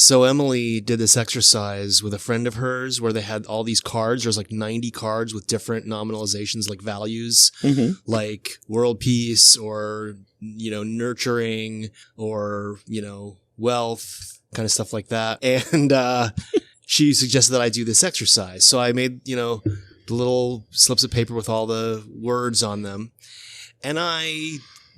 So Emily did this exercise with a friend of hers where they had all these cards. There's like 90 cards with different nominalizations, like values, like world peace or, nurturing or, wealth, kind of stuff like that. And she suggested that I do this exercise. So I made, the little slips of paper with all the words on them. And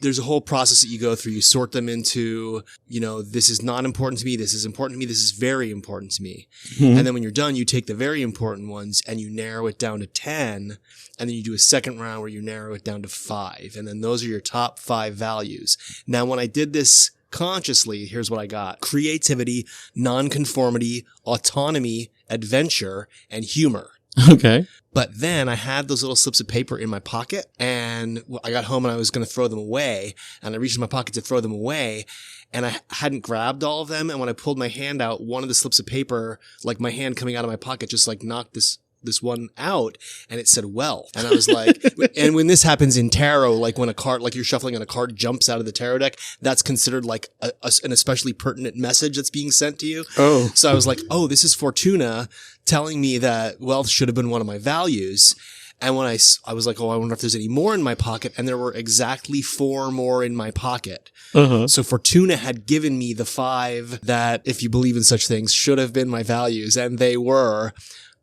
there's a whole process that you go through. You sort them into, this is not important to me. This is important to me. This is very important to me. And then when you're done, you take the very important ones and you narrow it down to 10. And then you do a second round where you narrow it down to 5. And then those are your top 5 values. Now, when I did this consciously, here's what I got: creativity, nonconformity, autonomy, adventure, and humor. Okay. But then I had those little slips of paper in my pocket, and I got home and I was going to throw them away, and I reached in my pocket to throw them away, and I hadn't grabbed all of them. And when I pulled my hand out, one of the slips of paper, like my hand coming out of my pocket, just like knocked this one out, and it said wealth. And I was like, and when this happens in tarot, like when a card, like you're shuffling and a card jumps out of the tarot deck, that's considered like an especially pertinent message that's being sent to you. Oh. So I was like, oh, this is Fortuna telling me that wealth should have been one of my values. And when I was like, oh, I wonder if there's any more in my pocket. And there were exactly 4 more in my pocket. So Fortuna had given me the 5 that, if you believe in such things, should have been my values. And they were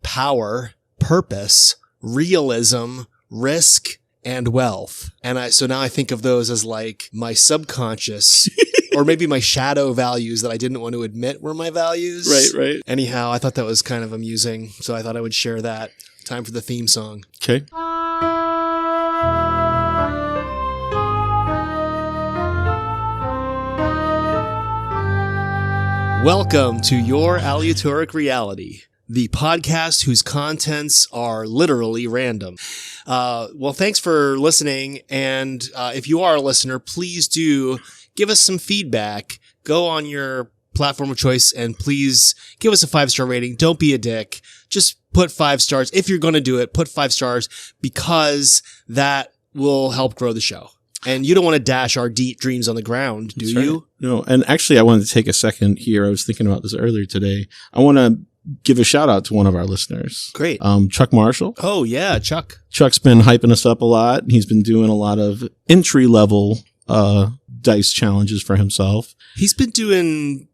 power, purpose, realism, risk, and wealth. And so now I think of those as like my subconscious or maybe my shadow values that I didn't want to admit were my values. Right. Anyhow, I thought that was kind of amusing. So I thought I would share that. Time for the theme song. Okay. Welcome to Your Aleatoric Reality, the podcast whose contents are literally random. Well, thanks for listening. And if you are a listener, please do give us some feedback. Go on your platform of choice and please give us a 5-star rating. Don't be a dick. Just put 5 stars. If you're going to do it, put 5 stars because that will help grow the show. And you don't want to dash our deep dreams on the ground, do you? Right. No. And actually, I wanted to take a second here. I was thinking about this earlier today. I want to give a shout out to one of our listeners. Great. Chuck Marshall. Oh, yeah, Chuck. Chuck's been hyping us up a lot. He's been doing a lot of entry level dice challenges for himself. He's been doing,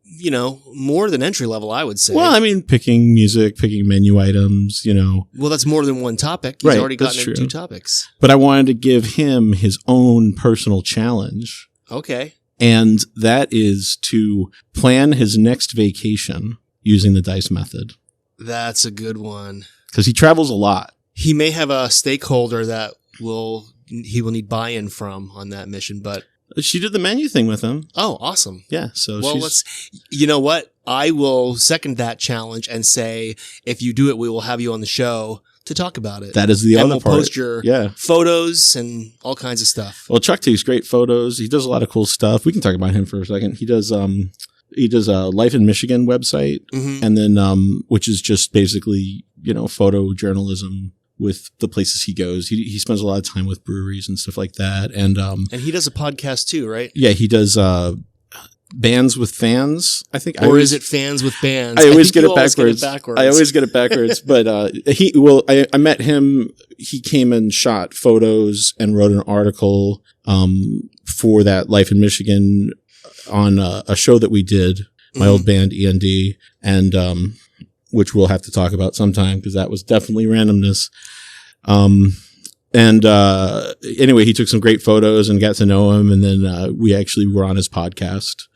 more than entry level, I would say. Well, I mean, picking music, picking menu items, Well, that's more than one topic. He's already gotten into 2 topics. But I wanted to give him his own personal challenge. Okay. And that is to plan his next vacation using the dice method. That's a good one. Because he travels a lot. He may have a stakeholder that he will need buy-in from on that mission, but she did the menu thing with him. Oh, awesome. Yeah. So you know what? I will second that challenge and say, if you do it, we will have you on the show to talk about it. That is the other part. And we'll post your photos and all kinds of stuff. Well, Chuck takes great photos. He does a lot of cool stuff. We can talk about him for a second. He does a Life in Michigan website, and then which is just basically, photojournalism with the places he goes. He spends a lot of time with breweries and stuff like that. And he does a podcast too, right? Yeah, he does Bands with Fans, I think. Or is it Fans with Bands? I always get it backwards. I always get it backwards. But I met him. He came and shot photos and wrote an article for that Life in Michigan on a show that we did, my old band E&D, and which we'll have to talk about sometime because that was definitely randomness. Anyway, he took some great photos and got to know him. And then we actually were on his podcast.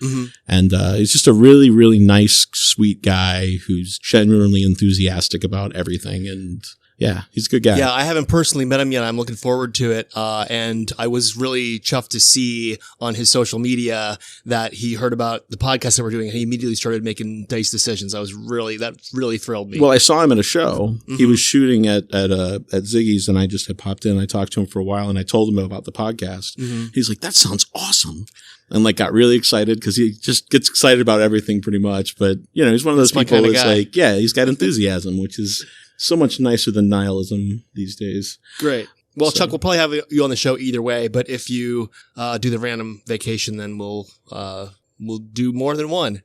And he's just a really, really nice, sweet guy who's genuinely enthusiastic about everything. And yeah, he's a good guy. Yeah, I haven't personally met him yet. I'm looking forward to it. And I was really chuffed to see on his social media that he heard about the podcast that we're doing and he immediately started making dice decisions. That really thrilled me. Well, I saw him at a show. He was shooting at Ziggy's and I just had popped in. I talked to him for a while and I told him about the podcast. He's like, that sounds awesome. And got really excited because he just gets excited about everything pretty much. But, he's one of those people that's he's got enthusiasm, which is so much nicer than nihilism these days. Great. Well, Chuck, we'll probably have you on the show either way, but if you do the random vacation, then we'll do more than one.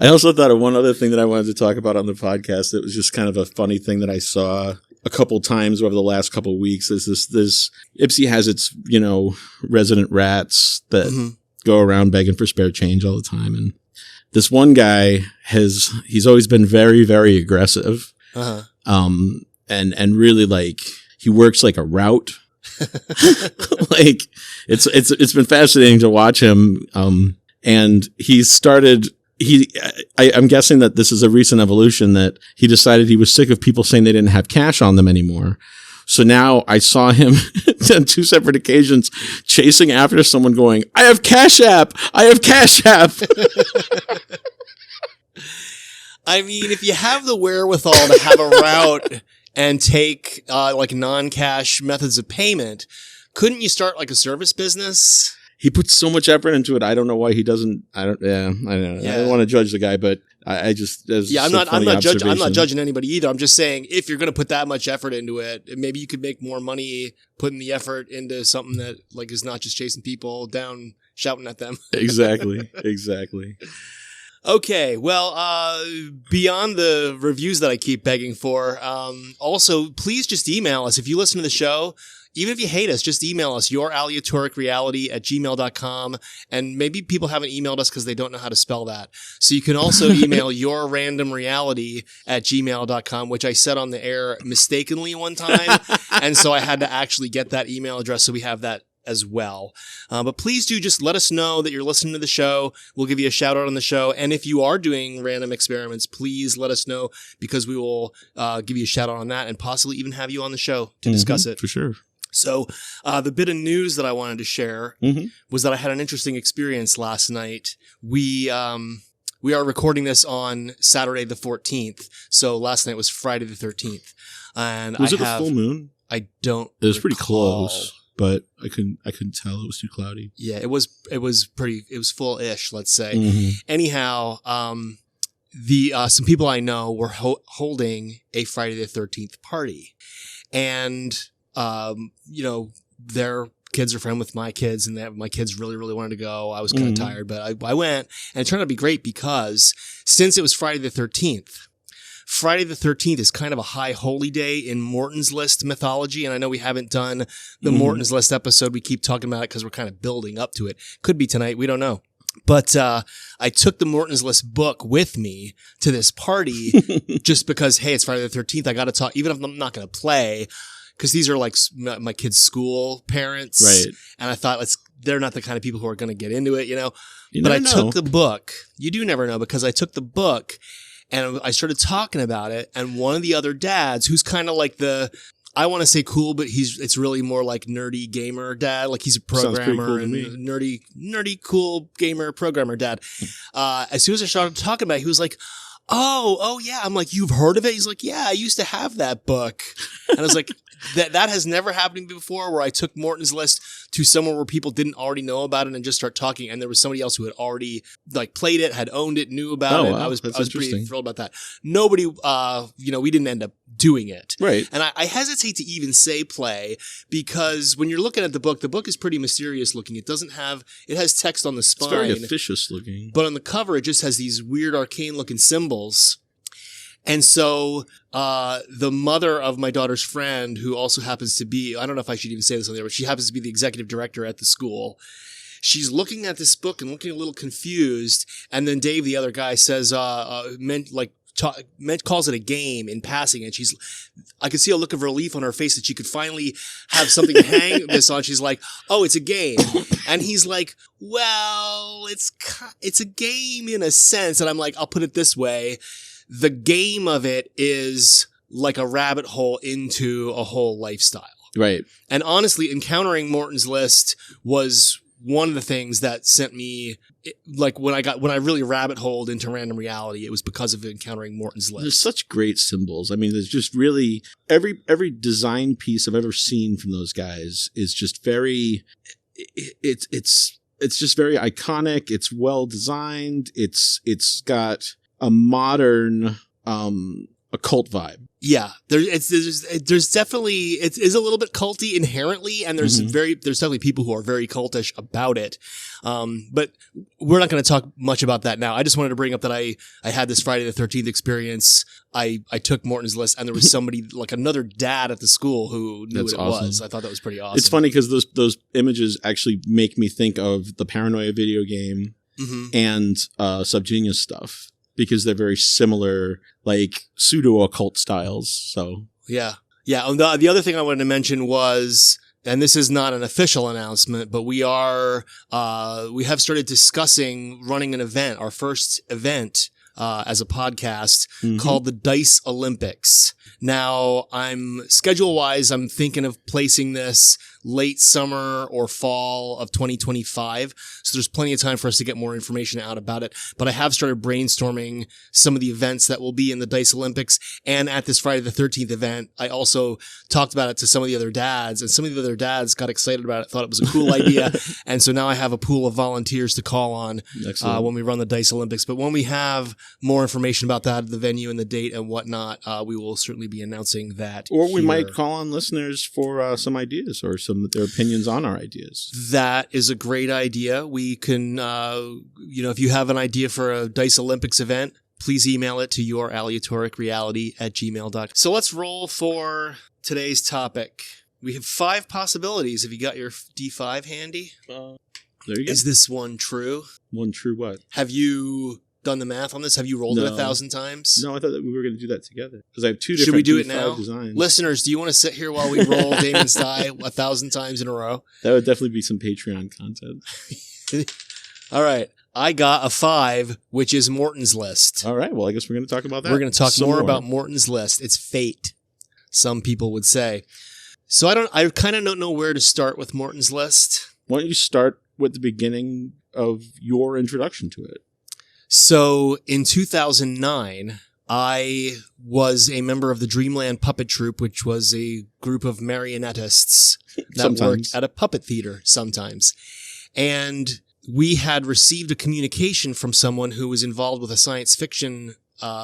I also thought of one other thing that I wanted to talk about on the podcast. It was just kind of a funny thing that I saw a couple times over the last couple of weeks. Is this Ipsy has its, resident rats that go around begging for spare change all the time. And this one guy he's always been very, very aggressive. And really like he works like a route. Like it's been fascinating to watch him. And I'm guessing that this is a recent evolution that he decided he was sick of people saying they didn't have cash on them anymore. So now I saw him on 2 separate occasions chasing after someone going, I have Cash App. I have Cash App. I mean, if you have the wherewithal to have a route and take like non-cash methods of payment, couldn't you start like a service business? He puts so much effort into it. I don't know why he doesn't. I don't know. I don't want to judge the guy, but I just I'm not judging anybody either. I'm just saying if you're going to put that much effort into it, maybe you could make more money putting the effort into something that like is not just chasing people down, shouting at them. Exactly. Okay, well, beyond the reviews that I keep begging for, also, please just email us. If you listen to the show, even if you hate us, just email us, youraleatoricreality@gmail.com. And maybe people haven't emailed us because they don't know how to spell that. So you can also email yourrandomreality@gmail.com, which I said on the air mistakenly one time. And so I had to actually get that email address so we have that as well. But please do just let us know that you're listening to the show. We'll give you a shout out on the show. And if you are doing random experiments, please let us know because we will give you a shout out on that and possibly even have you on the show to discuss it. For sure. So the bit of news that I wanted to share was that I had an interesting experience last night. We are recording this on Saturday the 14th. So last night was Friday the 13th. And was it a full moon? I don't It was pretty close. But I couldn't tell. It was too cloudy. Yeah, it was full-ish, let's say. Anyhow, some people I know were holding a Friday the 13th party. And, their kids are friends with my kids and my kids really, really wanted to go. I was kind of tired, but I went and it turned out to be great because since it was Friday the 13th, Friday the 13th is kind of a high holy day in Morton's List mythology. And I know we haven't done the Morton's List episode. We keep talking about it because we're kind of building up to it. Could be tonight. We don't know. But I took the Morton's List book with me to this party just because, hey, it's Friday the 13th. I got to talk, even if I'm not going to play, because these are like my kids' school parents. Right. And I thought, they're not the kind of people who are going to get into it, But I took the book. You do never know because I took the book. And I started talking about it, and one of the other dads, who's kind of like I want to say cool, but it's really more like nerdy gamer dad. Like he's a programmer cool and nerdy cool gamer programmer dad. As soon as I started talking about it, he was like, oh yeah. I'm like, you've heard of it? He's like, yeah, I used to have that book. And I was like, that has never happened to me before, where I took Morton's List to somewhere where people didn't already know about it and just start talking. And there was somebody else who had already like played it, had owned it, knew about it. Wow. I was pretty thrilled about that. Nobody, we didn't end up doing it. Right. And I hesitate to even say play because when you're looking at the book is pretty mysterious looking. It has text on the spine. It's very officious looking. But on the cover, it just has these weird arcane looking symbols. And so, the mother of my daughter's friend, who also happens to be, I don't know if I should even say this on there, but she happens to be the executive director at the school. She's looking at this book and looking a little confused. And then Dave, the other guy, says, calls it a game in passing. And I could see a look of relief on her face that she could finally have something to hang this on. She's like, oh, it's a game. And he's like, well, it's a game in a sense. And I'm like, I'll put it this way. The game of it is like a rabbit hole into a whole lifestyle. Right. And honestly, encountering Morton's List was one of the things that sent me, like when I really rabbit holed into random reality, it was because of encountering Morton's List. There's such great symbols. I mean, there's just really every design piece I've ever seen from those guys is just very, it's just very iconic. It's well designed. It's got a modern a cult vibe. Yeah, there's definitely, it is a little bit culty inherently, and there's definitely people who are very cultish about it. But we're not going to talk much about that now. I just wanted to bring up that I had this Friday the 13th experience. I took Morton's List, and there was somebody, like another dad at the school who knew what it was. I thought that was pretty awesome. It's funny because those images actually make me think of the Paranoia video game and Subgenius stuff. Because they're very similar, like pseudo-occult styles. So yeah. The other thing I wanted to mention was, and this is not an official announcement, but we have started discussing running an event, our first event as a podcast called the Dice Olympics. Now, schedule-wise, I'm thinking of placing this late summer or fall of 2025. So there's plenty of time for us to get more information out about it. But I have started brainstorming some of the events that will be in the Dice Olympics. And at this Friday the 13th event, I also talked about it to some of the other dads, and some of the other dads got excited about it, thought it was a cool idea. And so now I have a pool of volunteers to call on when we run the Dice Olympics. But when we have more information about that, the venue and the date and whatnot, we will certainly be announcing that. Or we might call on listeners for some ideas or their opinions on our ideas. That is a great idea. We can, if you have an idea for a Dice Olympics event, please email it to youraleatoricreality@gmail.com. So let's roll for today's topic. We have 5 possibilities. Have you got your D5 handy? There you go. Is this one true? One true what? Have you done the math on this? Have you rolled it 1,000 times? No, I thought that we were going to do that together. Because I have 2 different Should we do it D5 now? designs. Listeners, do you want to sit here while we roll Damon's die 1,000 times in a row? That would definitely be some Patreon content. All right. I got a 5, which is Morton's List. All right. Well, I guess we're going to talk about that. We're going to talk more about Morton's List. It's fate, some people would say. So I kind of don't know where to start with Morton's List. Why don't you start with the beginning of your introduction to it? So in 2009, I was a member of the Dreamland Puppet Troupe, which was a group of marionettists that worked at a puppet theater sometimes. And we had received a communication from someone who was involved with a science fiction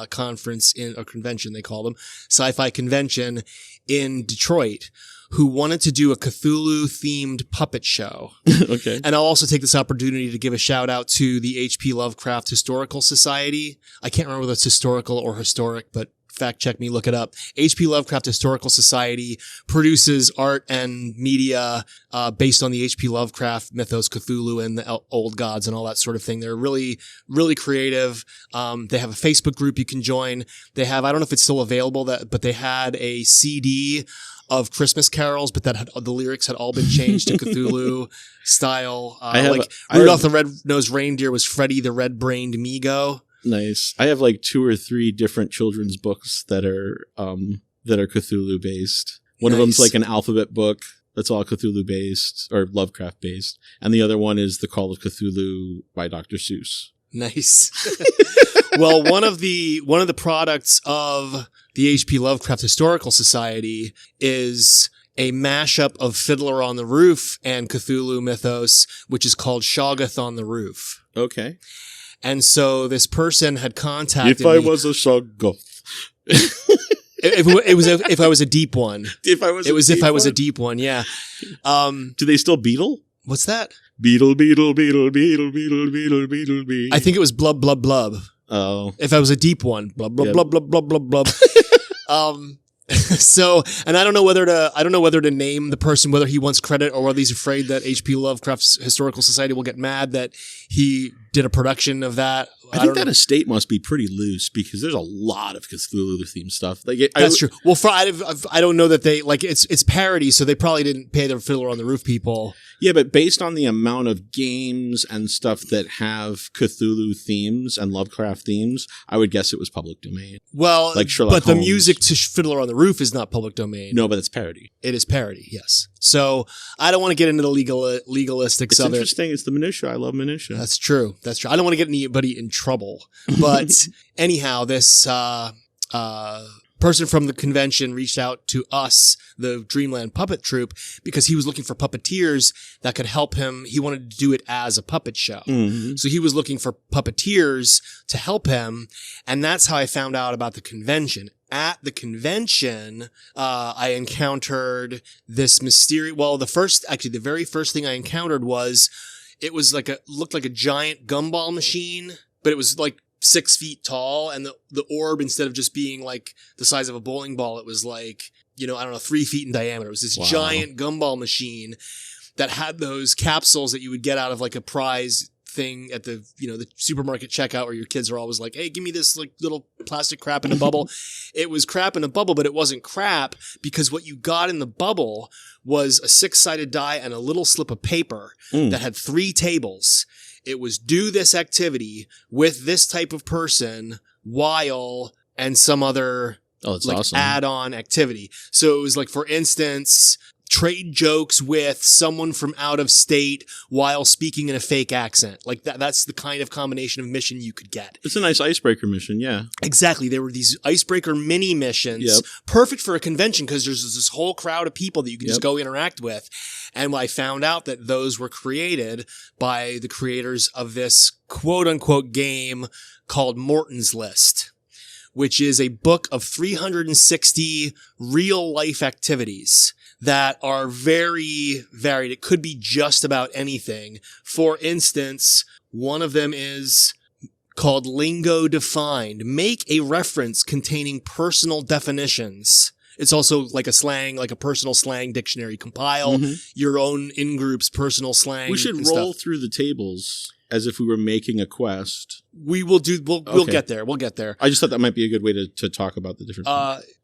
conference in a convention, they call them, sci-fi convention in Detroit, who wanted to do a Cthulhu-themed puppet show. Okay. And I'll also take this opportunity to give a shout-out to the H.P. Lovecraft Historical Society. I can't remember whether it's historical or historic, but fact check me, look it up. H.P. Lovecraft Historical Society produces art and media based on the H.P. Lovecraft mythos, Cthulhu, and the old gods and all that sort of thing. They're really, really creative. They have a Facebook group you can join. They have, I don't know if it's still available, but they had a CD of Christmas carols, but the lyrics had all been changed to Cthulhu style. Rudolph the Red-Nosed Reindeer was Freddy the Red-Brained Migo. Nice. I have like 2 or 3 different children's books that are Cthulhu based. One of them's like an alphabet book that's all Cthulhu based or Lovecraft based, and the other one is The Call of Cthulhu by Dr. Seuss. Nice. Well, one of the products of the H.P. Lovecraft Historical Society is a mashup of Fiddler on the Roof and Cthulhu mythos, which is called Shoggoth on the Roof. Okay. And so this person had contacted me. If I was a Shoggoth. If I was a deep one. If I was a deep one, yeah. Do they still beetle? What's that? Beetle, beetle, beetle, beetle, beetle, beetle, beetle, beetle. I think it was blub, blub, blub. Oh. If I was a deep one. Blub, blub, blub, blub, blub, blub, blub. So, and I don't know whether to name the person, whether he wants credit or whether he's afraid that H.P. Lovecraft's Historical Society will get mad that he did a production of that. I think that estate must be pretty loose because there's a lot of Cthulhu themed stuff. That's true. Well, I don't know that they it's parody, so they probably didn't pay their Fiddler on the Roof people. Yeah, but based on the amount of games and stuff that have Cthulhu themes and Lovecraft themes, I would guess it was public domain. Well, like Sherlock but Holmes. The music to Fiddler on the Roof is not public domain. No, but it's parody. It is parody, yes. So I don't want to get into the legalistics it's of it. It's interesting. It's the minutia. I love minutia. That's true. I don't want to get anybody in trouble. But anyhow, this person from the convention reached out to us, the Dreamland Puppet Troupe, because he was looking for puppeteers that could help him. He wanted to do it as a puppet show. Mm-hmm. So he was looking for puppeteers to help him. And that's how I found out about the convention. At the convention, I encountered this mysterious, the very first thing I encountered was, it was looked like a giant gumball machine, but it was like 6 feet tall, and the orb, instead of just being like the size of a bowling ball, it was like, 3 feet in diameter. It was this giant gumball machine that had those capsules that you would get out of like a prize thing at the supermarket checkout, where your kids are always like, hey, give me this like little plastic crap in a bubble. It was crap in a bubble, but it wasn't crap, because what you got in the bubble was a 6-sided die and a little slip of paper that had 3 tables. It was do this activity with this type of person while, and some other awesome add-on activity. So it was like, for instance, trade jokes with someone from out of state while speaking in a fake accent. Like that's the kind of combination of mission you could get. It's a nice icebreaker mission, yeah. Exactly. There were these icebreaker mini missions, perfect for a convention, because there's this whole crowd of people that you can just go interact with. And I found out that those were created by the creators of this quote-unquote game called Morton's List, which is a book of 360 real-life activities that are very varied. It could be just about anything. For instance, one of them is called Lingo Defined. Make a reference containing personal definitions. It's also like a personal slang dictionary. Compile your own in-group's personal slang. We should roll through the tables as if we were making a quest. We will do. We'll get there. We'll get there. I just thought that might be a good way to talk about the different.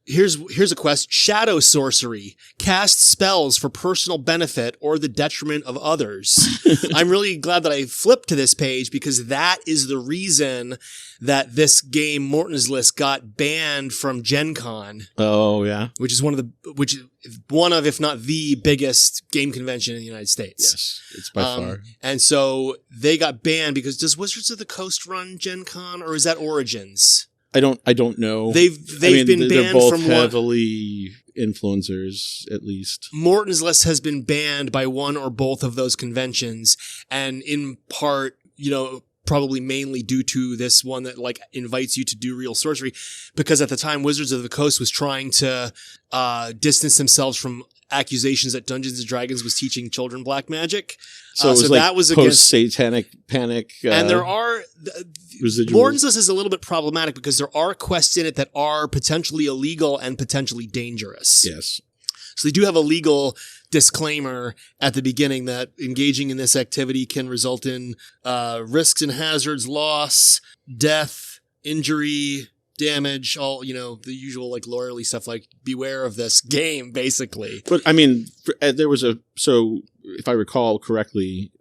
Here's a quest. Shadow sorcery. Cast spells for personal benefit or the detriment of others. I'm really glad that I flipped to this page, because that is the reason that this game, Morton's List, got banned from Gen Con. Oh, yeah. Which is one of, if not the biggest game convention in the United States. Yes, it's by far. And so they got banned because, does Wizards of the Coast run Gen Con, or is that Origins? I don't know. They've been banned they're both from heavily influencers, at least. Morton's List has been banned by one or both of those conventions, and in part, probably mainly due to this one that like invites you to do real sorcery, because at the time Wizards of the Coast was trying to distance themselves from accusations that Dungeons and Dragons was teaching children black magic. So it was that was post-satanic panic. And there are Morton's List is a little bit problematic because there are quests in it that are potentially illegal and potentially dangerous. Yes. So they do have a legal disclaimer at the beginning that engaging in this activity can result in risks and hazards, loss, death, injury, damage, all, the usual like lawyerly stuff, like beware of this game, basically. But I mean, there was if I recall correctly,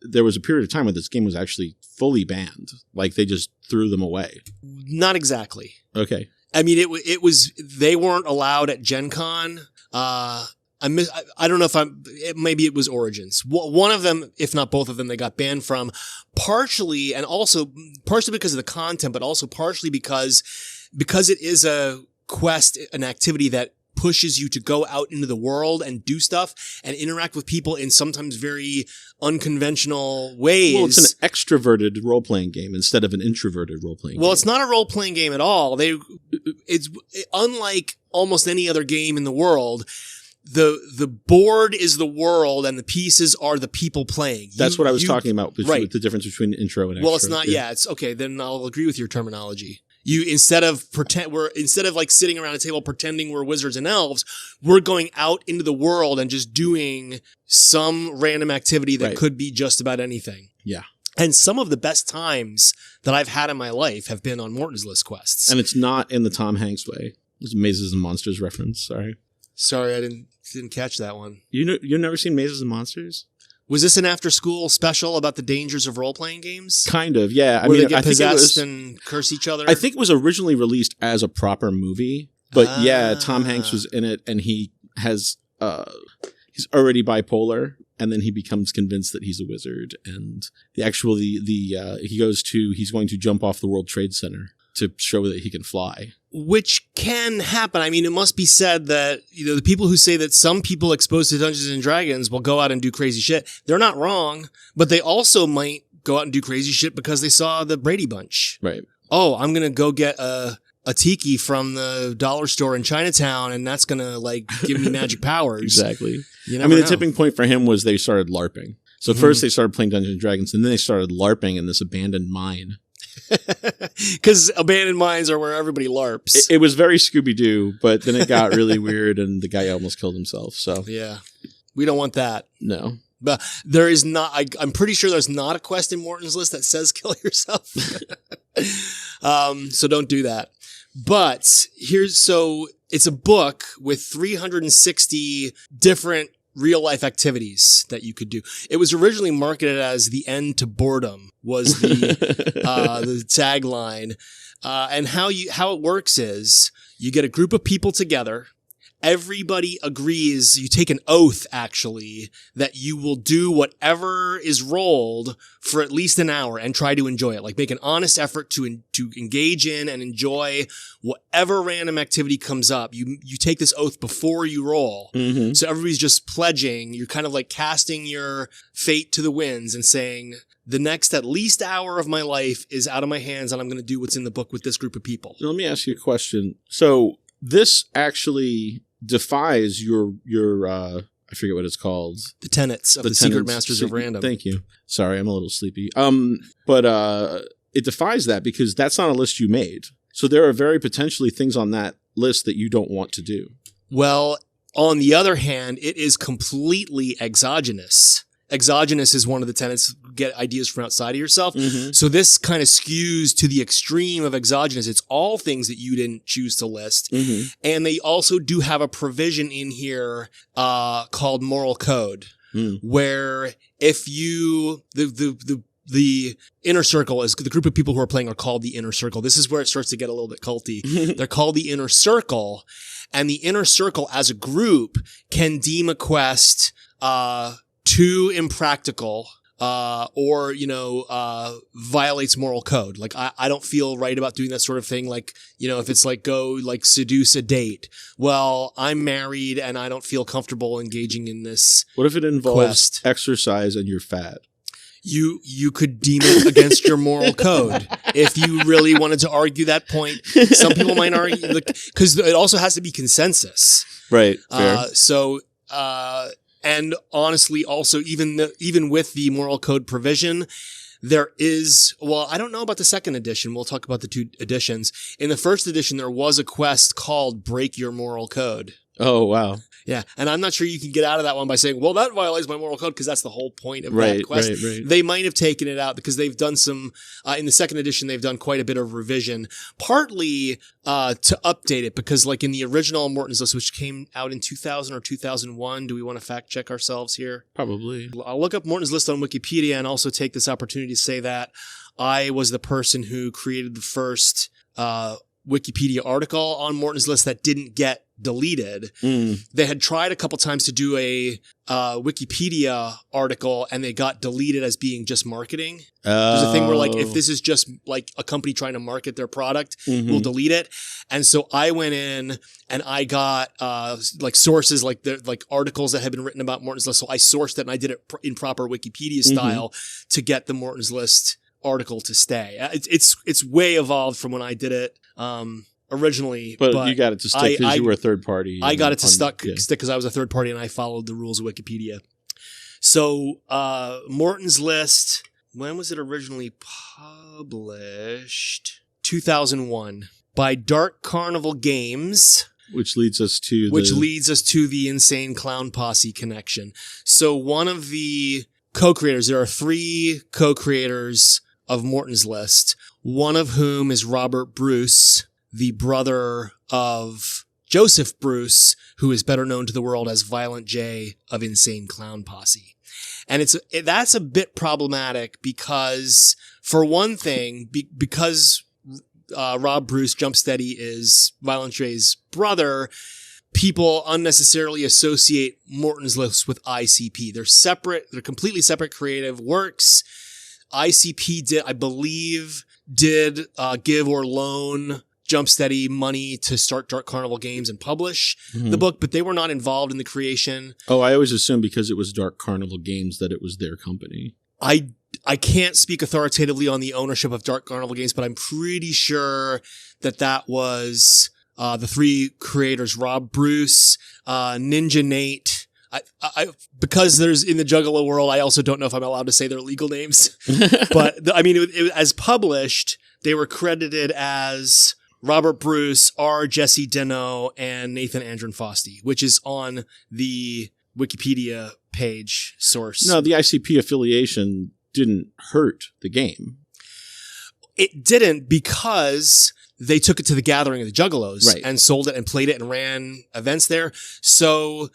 there was a period of time when this game was actually fully banned. Like they just threw them away. Not exactly. Okay. I mean, it was, they weren't allowed at Gen Con. I don't know if maybe it was Origins. One of them, if not both of them, they got banned from, partially because of the content, but also partially because it is a quest, an activity that pushes you to go out into the world and do stuff and interact with people in sometimes very unconventional ways. Well, it's an extroverted role-playing game instead of an introverted role-playing game. Well, it's not a role-playing game at all. It's unlike almost any other game in the world. The board is the world and the pieces are the people playing. That's what I was talking about. Right. The difference between intro and extro. Well, it's not. Yeah, it's okay. Then I'll agree with your terminology. Instead of like sitting around a table pretending we're wizards and elves, we're going out into the world and just doing some random activity that could be just about anything. Yeah. And some of the best times that I've had in my life have been on Morton's List quests. And it's not in the Tom Hanks way. It's Mazes and Monsters reference. Sorry, I didn't catch that one. You've never seen Mazes and Monsters? Was this an after-school special about the dangers of role-playing games? Kind of, yeah. Where they get possessed and curse each other? I think it was originally released as a proper movie, but yeah, Tom Hanks was in it, and he has he's already bipolar, and then he becomes convinced that he's a wizard, and he's going to jump off the World Trade Center to show that he can fly. Which can happen. I mean, it must be said that, the people who say that some people exposed to Dungeons and Dragons will go out and do crazy shit, they're not wrong, but they also might go out and do crazy shit because they saw the Brady Bunch. Right. Oh, I'm going to go get a tiki from the dollar store in Chinatown, and that's going to give me magic powers. Exactly. I mean, the tipping point for him was they started LARPing. So first they started playing Dungeons and Dragons, and then they started LARPing in this abandoned mine. Because abandoned mines are where everybody LARPs. It was very Scooby-Doo, but then it got really weird, and the guy almost killed himself. So yeah, we don't want that. No. But there is not, I'm pretty sure there's not a quest in Morton's list that says kill yourself. So don't do that. But it's a book with 360 different real life activities that you could do. It was originally marketed as the end to boredom was the tagline. And how it works is you get a group of people together. Everybody agrees, you take an oath actually, that you will do whatever is rolled for at least an hour and try to enjoy it. Like make an honest effort to engage in and enjoy whatever random activity comes up. You take this oath before you roll. Mm-hmm. So everybody's just pledging. You're kind of like casting your fate to the winds and saying, the next at least hour of my life is out of my hands and I'm going to do what's in the book with this group of people. Let me ask you a question. So this actually defies your I forget what it's called. The tenets of the Secret Masters of Random. Thank you. Sorry, I'm a little sleepy. But it defies that because that's not a list you made. So there are very potentially things on that list that you don't want to do. Well, on the other hand, it is completely exogenous. Exogenous is one of the tenets, get ideas from outside of yourself. Mm-hmm. So this kind of skews to the extreme of exogenous. It's all things that you didn't choose to list. Mm-hmm. And they also do have a provision in here called moral code, where if you, the inner circle is the group of people who are playing are called the inner circle. This is where it starts to get a little bit culty. They're called the inner circle, and the inner circle as a group can deem a quest, too impractical, or, violates moral code. Like, I don't feel right about doing that sort of thing. Like, if it's like, go, like, seduce a date. Well, I'm married and I don't feel comfortable engaging in this. What if it involves quest. Exercise and you're fat? You could deem it against your moral code if you really wanted to argue that point. Some people might argue, because it also has to be consensus. Right. Fair. And honestly, also, even with the moral code provision, there is, well, I don't know about the second edition. We'll talk about the two editions. In the first edition, there was a quest called Break Your Moral Code. Oh, wow. Yeah. And I'm not sure you can get out of that one by saying, well, that violates my moral code, because that's the whole point of that quest. Right. They might have taken it out because they've done some, in the second edition, they've done quite a bit of revision, partly to update it, because like in the original Morton's list, which came out in 2000 or 2001, do we want to fact check ourselves here? Probably. I'll look up Morton's list on Wikipedia and also take this opportunity to say that I was the person who created the first Wikipedia article on Morton's list that didn't get deleted. They had tried a couple times to do a Wikipedia article and they got deleted as being just marketing. There's a thing where like, if this is just like a company trying to market their product, we'll delete it. And so I went in and I got like sources, like articles that had been written about Morton's list. So I sourced it and I did it in proper Wikipedia style to get the Morton's list article to stay. It's way evolved from when I did it originally, but you got it to stick because you were a third party. I got it to stick because I was a third party and I followed the rules of Wikipedia. So Morton's list, when was it originally published? 2001 by Dark Carnival Games. Which leads us to the Insane Clown Posse connection. So one of the co-creators, there are 3 co-creators of Morton's list, one of whom is Robert Bruce, the brother of Joseph Bruce, who is better known to the world as Violent J of Insane Clown Posse. And that's a bit problematic because, for one thing, because Rob Bruce Jumpsteady is Violent J's brother, people unnecessarily associate Morton's list with ICP. They're separate. They're completely separate creative works. ICP did give or loan Jumpsteady money to start Dark Carnival Games and publish the book, but they were not involved in the creation. Oh, I always assumed because it was Dark Carnival Games that it was their company. I can't speak authoritatively on the ownership of Dark Carnival Games, but I'm pretty sure that was the three creators, Rob Bruce, Ninja Nate. Because there's in the Juggalo world, I also don't know if I'm allowed to say their legal names. But as published, they were credited as Robert Bruce, R. Jesse Deno, and Nathan Andron Fosty, which is on the Wikipedia page source. No, the ICP affiliation didn't hurt the game. It didn't, because they took it to the Gathering of the Juggalos and sold it and played it and ran events there. So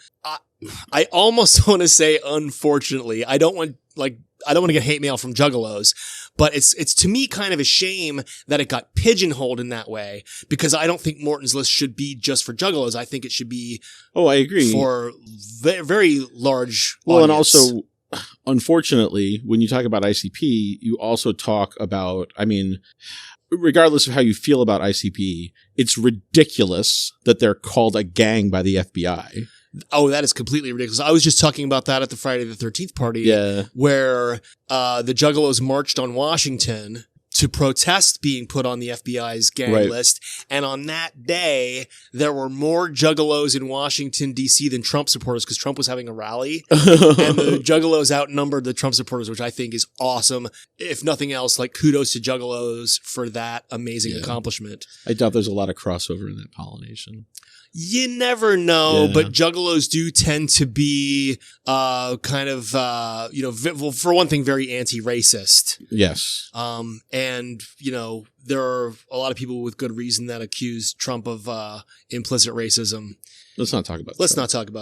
I almost want to say, unfortunately, I don't want to get hate mail from Juggalos, but it's to me kind of a shame that it got pigeonholed in that way, because I don't think Morton's List should be just for Juggalos. I think it should be I agree. For very large audience. And also, unfortunately, when you talk about ICP, you also talk about, regardless of how you feel about ICP, it's ridiculous that they're called a gang by the FBI. Oh, that is completely ridiculous. I was just talking about that at the Friday the 13th party, where the Juggalos marched on Washington to protest being put on the FBI's gang list. And on that day, there were more Juggalos in Washington, D.C. than Trump supporters, because Trump was having a rally. And the Juggalos outnumbered the Trump supporters, which I think is awesome. If nothing else, kudos to Juggalos for that amazing accomplishment. I doubt there's a lot of crossover in that pollination. You never know, but Juggalos do tend to be for one thing, very anti-racist. Yes. And there are a lot of people with good reason that accuse Trump of implicit racism. Let's not talk about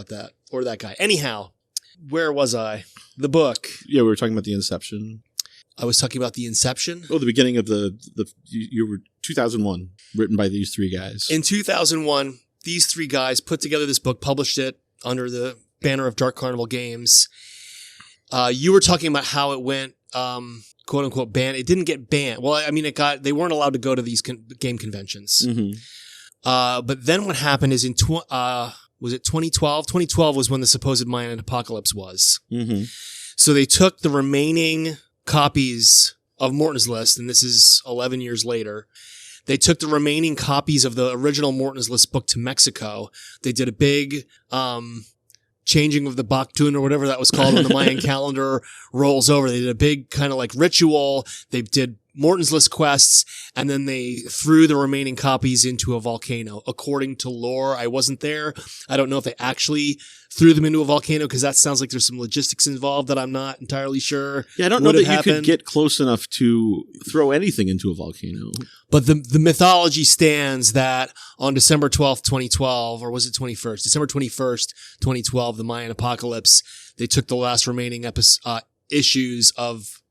that or that guy. Anyhow, where was I? The book. Yeah, we were talking about the Inception. I was talking about the Inception. Oh, the beginning of you were 2001, written by these three guys. In 2001. These three guys put together this book, published it under the banner of Dark Carnival Games. You were talking about how it went, quote unquote, banned. It didn't get banned. Well, they weren't allowed to go to these game conventions. But then what happened is was it 2012? 2012 was when the supposed Mayan apocalypse was. So they took the remaining copies of Morton's List, and this is 11 years later. They took the remaining copies of the original Morton's List book to Mexico. They did a big changing of the Baktun or whatever that was called when the Mayan calendar rolls over. They did a big kind of ritual. They did Morton's List quests, and then they threw the remaining copies into a volcano. According to lore, I wasn't there. I don't know if they actually threw them into a volcano, because that sounds like there's some logistics involved that I'm not entirely sure. Yeah, I don't know that you could get close enough to throw anything into a volcano. But the mythology stands that on December 12th, 2012, or was it 21st? December 21st, 2012, the Mayan apocalypse, they took the last remaining issues of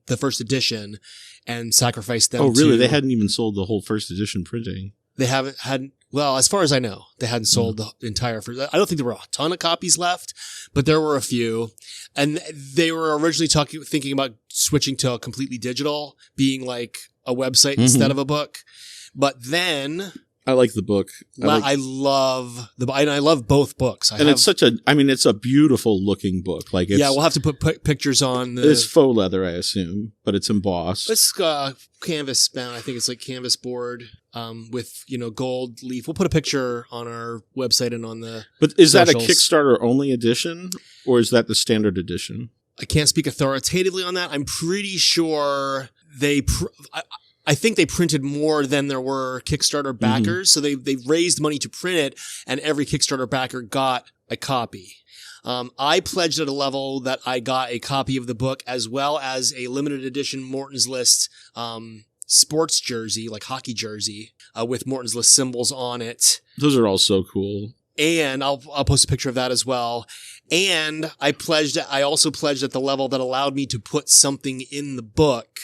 the first edition and sacrificed them. Oh, really? They hadn't even sold the whole first edition printing. They hadn't. Well, as far as I know, they hadn't sold the entire first. I don't think there were a ton of copies left, but there were a few. And they were originally thinking about switching to a completely digital, being like a website instead of a book. But then I like the book. I love both books. It's a beautiful looking book. We'll have to put pictures on. It's faux leather, I assume, but it's embossed. It's canvas bound. I think it's canvas board with gold leaf. We'll put a picture on our website and on the. But is socials. That a Kickstarter only edition, or is that the standard edition? I can't speak authoritatively on that. I'm pretty sure I think they printed more than there were Kickstarter backers. So they raised money to print it, and every Kickstarter backer got a copy. I pledged at a level that I got a copy of the book, as well as a limited edition Morton's List sports jersey, like hockey jersey, with Morton's List symbols on it. Those are all so cool. And I'll post a picture of that as well. And I also pledged at the level that allowed me to put something in the book.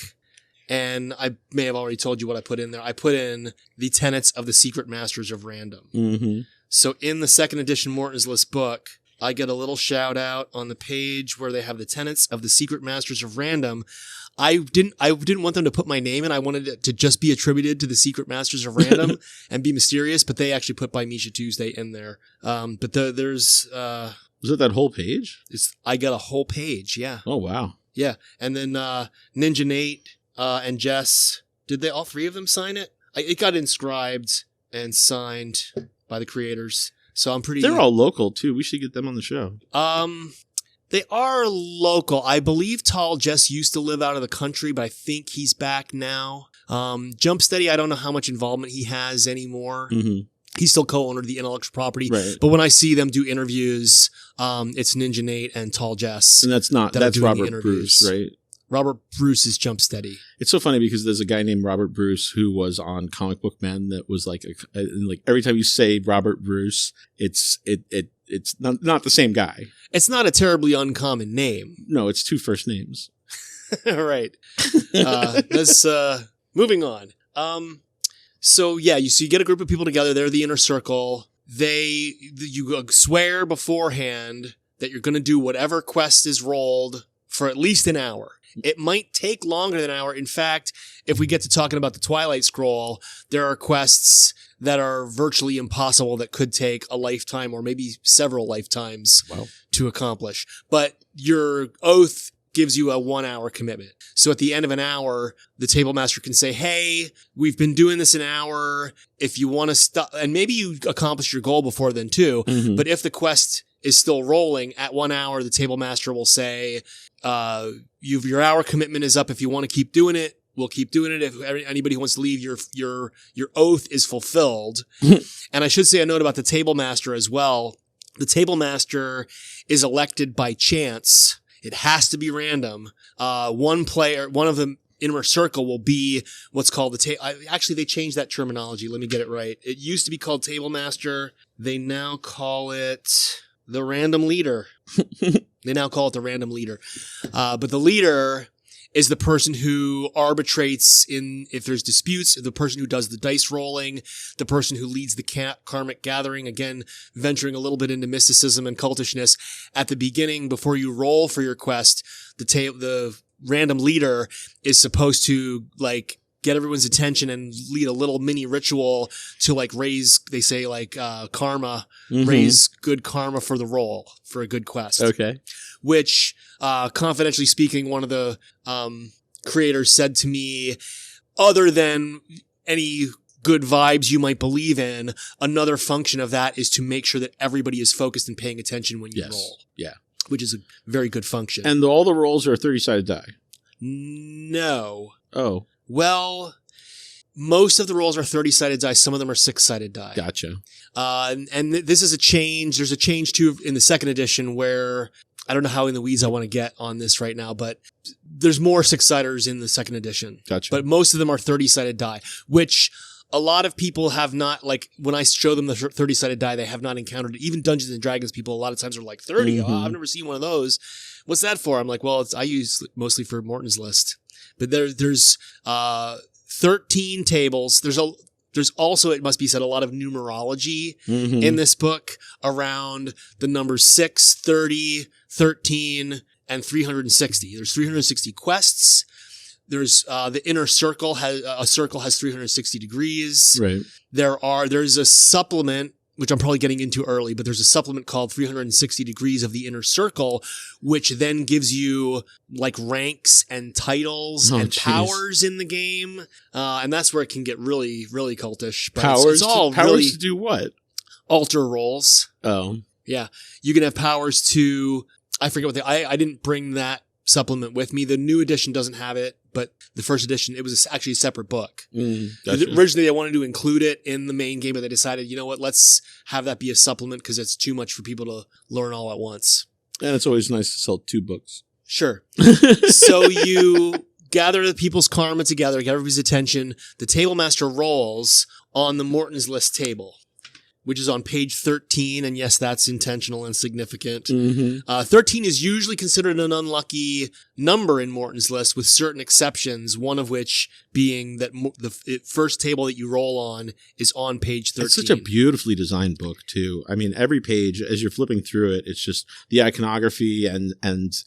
And I may have already told you what I put in there. I put in the tenets of the Secret Masters of Random. So in the second edition Morton's List book, I get a little shout out on the page where they have the tenets of the Secret Masters of Random. I didn't want them to put my name in. I wanted it to just be attributed to the Secret Masters of Random and be mysterious, but they actually put by Misha Tuesday in there. But there's Was it that whole page? I got a whole page, yeah. Oh, wow. Yeah. And then Ninja Nate and Jess, did they all three of them sign it? It got inscribed and signed by the creators. So I'm pretty... They're all local, too. We should get them on the show. They are local. I believe Tall Jess used to live out of the country, but I think he's back now. Jump Steady, I don't know how much involvement he has anymore. Mm-hmm. He's still co-owner of the intellectual property. Right. But when I see them do interviews, it's Ninja Nate and Tall Jess. And that's Robert Bruce, right? Robert Bruce is Jump Steady. It's so funny because there's a guy named Robert Bruce who was on Comic Book Men that was like every time you say Robert Bruce, it's not the same guy. It's not a terribly uncommon name. No, it's two first names. Right. Let's moving on. So you get a group of people together. They're the inner circle. You swear beforehand that you're going to do whatever quest is rolled for at least an hour. It might take longer than an hour. In fact, if we get to talking about the Twilight Scroll, there are quests that are virtually impossible that could take a lifetime or maybe several lifetimes to accomplish. But your oath gives you a 1 hour commitment. So at the end of an hour, the table master can say, hey, we've been doing this an hour. If you want to stop, and maybe you accomplish your goal before then too, but if the quest is still rolling at 1 hour, the table master will say, your hour commitment is up. If you want to keep doing it, we'll keep doing it. If anybody who wants to leave, your oath is fulfilled. And I should say a note about the table master as well. The table master is elected by chance. It has to be random. One of the inner circle will be what's called actually, they changed that terminology. Let me get it right. It used to be called table master. They now call it the random leader. They now call it the random leader. But the leader is the person who arbitrates if there's disputes, the person who does the dice rolling, the person who leads the karmic gathering, again, venturing a little bit into mysticism and cultishness. At the beginning, before you roll for your quest, the random leader is supposed to get everyone's attention and lead a little mini ritual to raise, they say karma, raise good karma for the roll, for a good quest. Okay. Which, confidentially speaking, one of the creators said to me, other than any good vibes you might believe in, another function of that is to make sure that everybody is focused and paying attention when you roll. Yeah. Which is a very good function. And all the rolls are a 30-sided die? No. Oh. Well, most of the rolls are 30-sided die. Some of them are 6-sided die. Gotcha. And this is a change. There's a change too in the second edition where I don't know how in the weeds I want to get on this right now, but there's more 6-siders in the second edition. Gotcha. But most of them are 30-sided die, which a lot of people have not, when I show them the 30-sided die, they have not encountered it. Even Dungeons and Dragons people a lot of times are like, 30? Oh, I've never seen one of those. What's that for? I'm like, well, I use mostly for Morton's list. But there's 13 tables. There's also, it must be said, a lot of numerology in this book around the numbers 6, 30, 13, and 360. There's 360 quests. There's the inner circle has 360 degrees. Right. There's a supplement, which I'm probably getting into early, but there's a supplement called 360 Degrees of the Inner Circle, which then gives you ranks and titles and powers in the game. And that's where it can get really, really cultish. But powers to do what? Alter rolls. Oh. Yeah. You can have powers to, I forget what I didn't bring that supplement with me. The new edition doesn't have it, but the first edition, it was actually a separate book. Gotcha. Originally, they wanted to include it in the main game, but they decided, you know what, let's have that be a supplement because it's too much for people to learn all at once. And it's always nice to sell 2 books. Sure. So you gather the people's karma together, get everybody's attention. The table master rolls on the Morton's list table, which is on page 13. And yes, that's intentional and significant. 13 13 is usually considered an unlucky number in Morton's list, with certain exceptions, one of which being that the first table that you roll on is on page 13. It's such a beautifully designed book, too. I mean, every page, as you're flipping through it, it's just the iconography and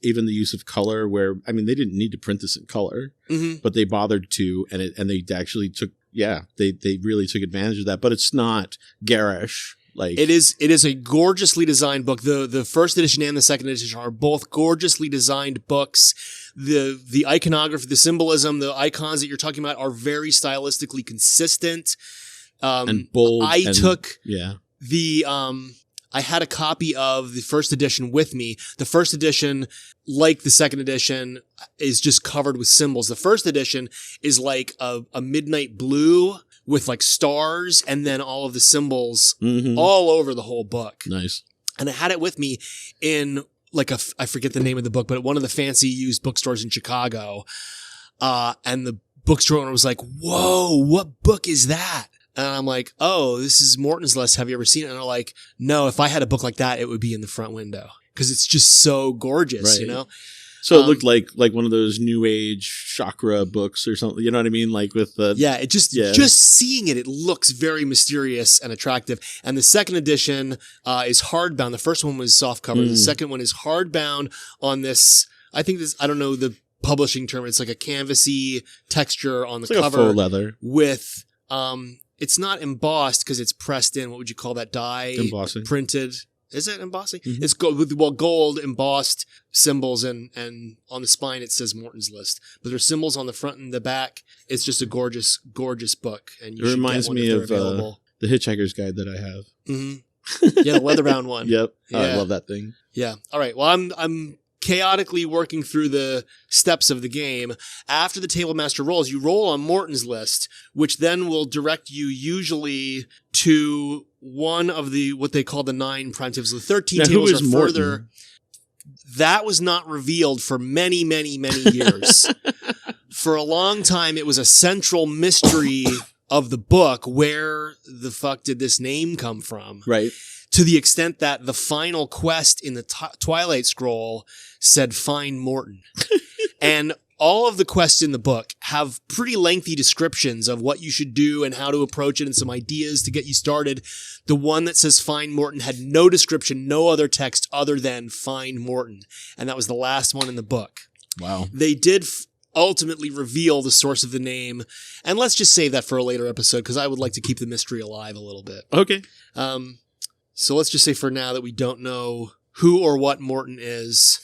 even the use of color where, I mean, they didn't need to print this in color, but they bothered to, and they actually took, they really took advantage of that. But it's not garish. Like it is a gorgeously designed book. The first edition and the second edition are both gorgeously designed books. The iconography, the symbolism, the icons that you're talking about are very stylistically consistent. And bold. I had a copy of the first edition with me. The first edition, like the second edition, is just covered with symbols. The first edition is like a midnight blue with like stars and then all of the symbols all over the whole book. Nice. And I had it with me in like I forget the name of the book, but at one of the fancy used bookstores in Chicago. And the bookstore owner was like, "Whoa, what book is that?" And I'm like, "Oh, this is Morton's List. Have you ever seen it?" And they're like, "No, if I had a book like that, it would be in the front window." Because it's just so gorgeous, you know? So it looked like one of those new age chakra books or something. You know what I mean? Like with the just seeing it looks very mysterious and attractive. And the second edition is hardbound. The first one was softcover. The second one is hardbound on this. I don't know the publishing term. It's like a canvasy texture on the cover, like a faux leather with it's not embossed because it's pressed in. What would you call that? Dye embossing, printed. Is it embossing? It's gold with gold embossed symbols, and on the spine it says Morton's List. But there's symbols on the front and the back. It's just a gorgeous, gorgeous book. And you it reminds me of the Hitchhiker's Guide that I have. Yeah, the leather-bound one. Yep, yeah. I love that thing. Yeah. All right. Well, I'm chaotically working through the steps of the game. After the table master rolls, you roll on Morton's List, which then will direct you usually to one of the what they call the 9 prime tables. The 13 now, tables who is are Morton? further. That was not revealed for many, many, many years. For a long time, it was a central mystery of the book. Where the fuck did this name come from? Right. To the extent that the final quest in the Twilight Scroll said "Find Morton." And all of the quests in the book have pretty lengthy descriptions of what you should do and how to approach it and some ideas to get you started. The one that says "Find Morton" had no description, no other text other than "Find Morton." And that was the last one in the book. Wow. They did ultimately reveal the source of the name. And let's just save that for a later episode because I would like to keep the mystery alive a little bit. Okay. So let's just say for now that we don't know who or what Morton is.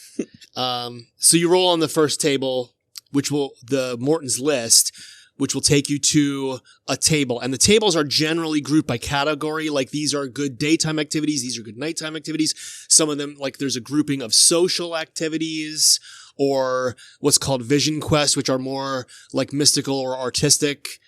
So you roll on the first table, the Morton's List, which will take you to a table. And the tables are generally grouped by category. Like these are good daytime activities. These are good nighttime activities. Some of them, like there's a grouping of social activities or what's called vision quests, which are more like mystical or artistic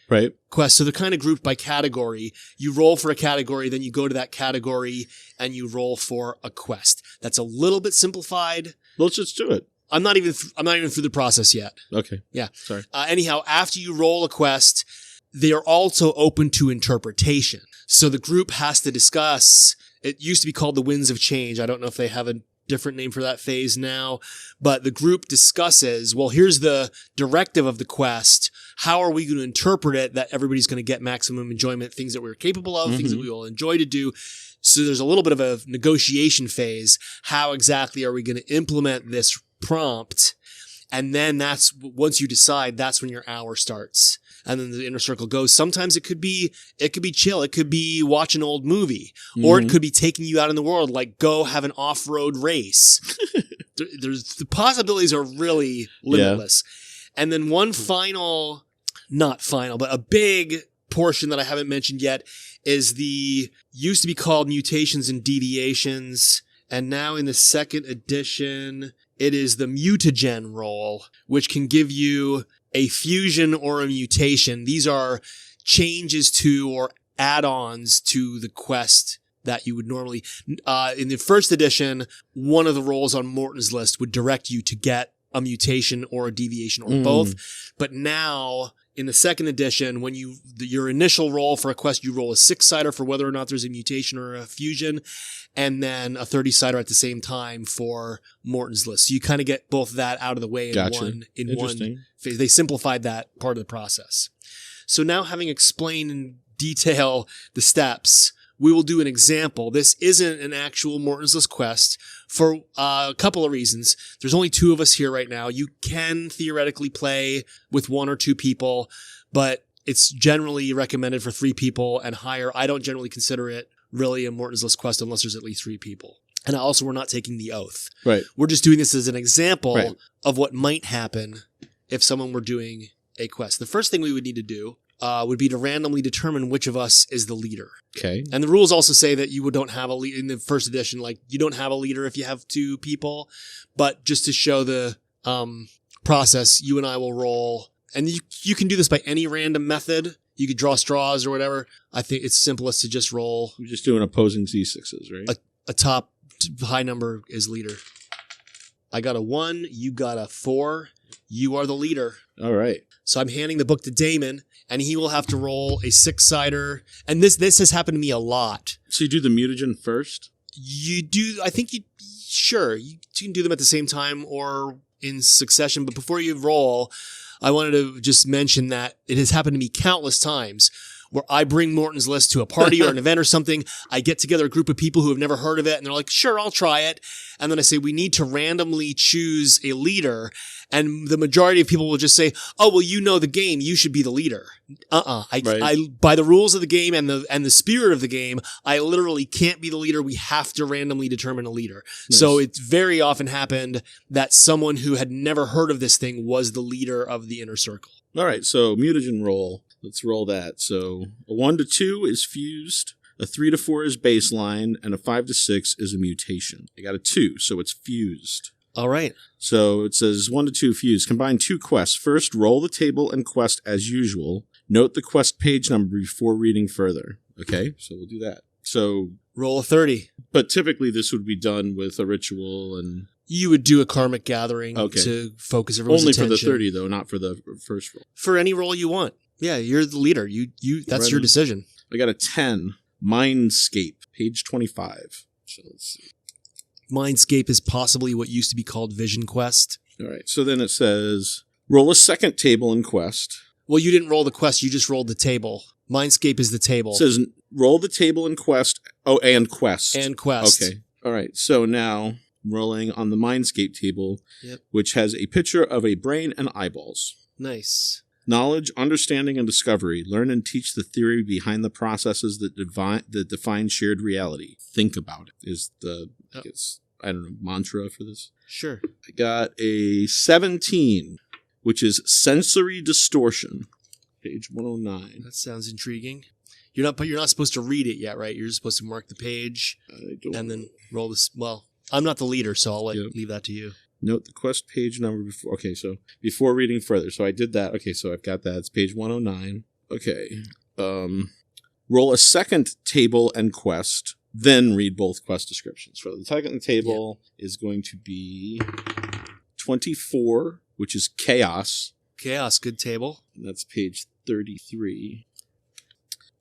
quests. So they're kind of grouped by category. You roll for a category, then you go to that category and you roll for a quest. That's a little bit simplified. Let's just do it. I'm not even through the process yet. Okay. Yeah. Sorry. Anyhow, after you roll a quest, they are also open to interpretation. So the group has to discuss. It used to be called the Winds of Change. I don't know if they have a different name for that phase now, but the group discusses, well, here's the directive of the quest. How are we going to interpret it that everybody's going to get maximum enjoyment, things that we're capable of, things that we will enjoy to do. So there's a little bit of a negotiation phase. How exactly are we going to implement this prompt? And then once you decide, that's when your hour starts. And then the inner circle goes. Sometimes it could be chill. It could be watch an old movie, or it could be taking you out in the world, like go have an off-road race. The possibilities are really limitless. Yeah. And then one not final, but a big portion that I haven't mentioned yet is used to be called Mutations and Deviations. And now in the second edition, it is the mutagen roll, which can give you a fusion or a mutation. These are changes to or add-ons to the quest that you would normally... in the first edition, one of the rolls on Morton's List would direct you to get a mutation or a deviation or both. But now in the second edition, when your initial roll for a quest, you roll a 6-sider for whether or not there's a mutation or a fusion, and then a 30-sider at the same time for Morton's list. So you kind of get both that out of the way in one phase. They simplified that part of the process. So now, having explained in detail the steps, we will do an example. This isn't an actual Morton's List quest for a couple of reasons. There's only 2 of us here right now. You can theoretically play with 1 or 2 people, but it's generally recommended for 3 people and higher. I don't generally consider it really a Morton's List quest unless there's at least 3 people. And also, we're not taking the oath. Right. We're just doing this as an example of what might happen if someone were doing a quest. The first thing we would need to do would be to randomly determine which of us is the leader. Okay. And the rules also say that you don't have a leader in the first edition. Like, you don't have a leader if you have 2 people. But just to show the process, you and I will roll. And you can do this by any random method. You could draw straws or whatever. I think it's simplest to just roll. We're just doing opposing Z6s, right? A top high number is leader. I got a 1. You got a 4. You are the leader. All right. So I'm handing the book to Damon, and he will have to roll a 6-sider. And this has happened to me a lot. So you do the mutagen first? You do. I think sure. You can do them at the same time or in succession. But before you roll, I wanted to just mention that it has happened to me countless times where I bring Morton's List to a party or an event or something. I get together a group of people who have never heard of it, and they're like, sure, I'll try it. And then I say, we need to randomly choose a leader. And the majority of people will just say, oh, well, you know the game. You should be the leader. I by the rules of the game and the spirit of the game, I literally can't be the leader. We have to randomly determine a leader. Nice. So it's very often happened that someone who had never heard of this thing was the leader of the inner circle. All right. So mutagen roll. Let's roll that. So a 1 to 2 is fused, a 3 to 4 is baseline, and a 5 to 6 is a mutation. I got a 2, so it's fused. All right. So it says 1 to 2 fused. Combine 2 quests. First, roll the table and quest as usual. Note the quest page number before reading further. Okay, so we'll do that. So roll a 30. But typically this would be done with a ritual and... You would do a karmic gathering to focus everyone's attention. Only for the 30, though, not for the first roll. For any roll you want. Yeah, you're the leader. That's your decision. I got a 10. Mindscape, page 25. So let's see. Mindscape is possibly what used to be called Vision Quest. All right. So then it says, roll a second table in quest. Well, you didn't roll the quest. You just rolled the table. Mindscape is the table. It says, roll the table in quest. Oh, and quest. And quest. Okay. All right. So now rolling on the Mindscape table, which has a picture of a brain and eyeballs. Nice. Knowledge, understanding, and discovery. Learn and teach the theory behind the processes that define shared reality. Think about it is the, mantra for this. Sure. I got a 17, which is sensory distortion. Page 109. That sounds intriguing. You're not supposed to read it yet, right? You're just supposed to mark the page and then roll this. Well, I'm not the leader, so I'll leave that to you. Note the quest page number before. Okay, so before reading further. So I did that. Okay, so I've got that. It's page 109. Okay. Roll a second table and quest, then read both quest descriptions. So the second table is going to be 24, which is chaos. Chaos, good table. And that's page 33.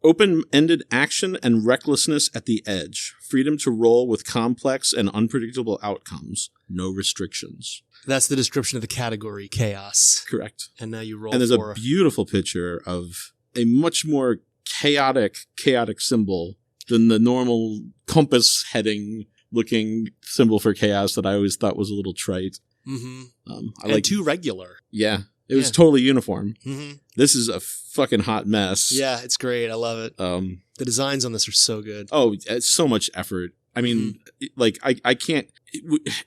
Open-ended action and recklessness at the edge. Freedom to roll with complex and unpredictable outcomes. No restrictions. That's the description of the category, chaos. Correct. And now you roll and there's a beautiful picture of a much more chaotic symbol than the normal compass heading looking symbol for chaos that I always thought was a little trite. Mm-hmm. Too regular. Yeah. It was totally uniform. Mm-hmm. This is a fucking hot mess. Yeah, it's great. I love it. The designs on this are so good. Oh, it's so much effort. I mean, I can't.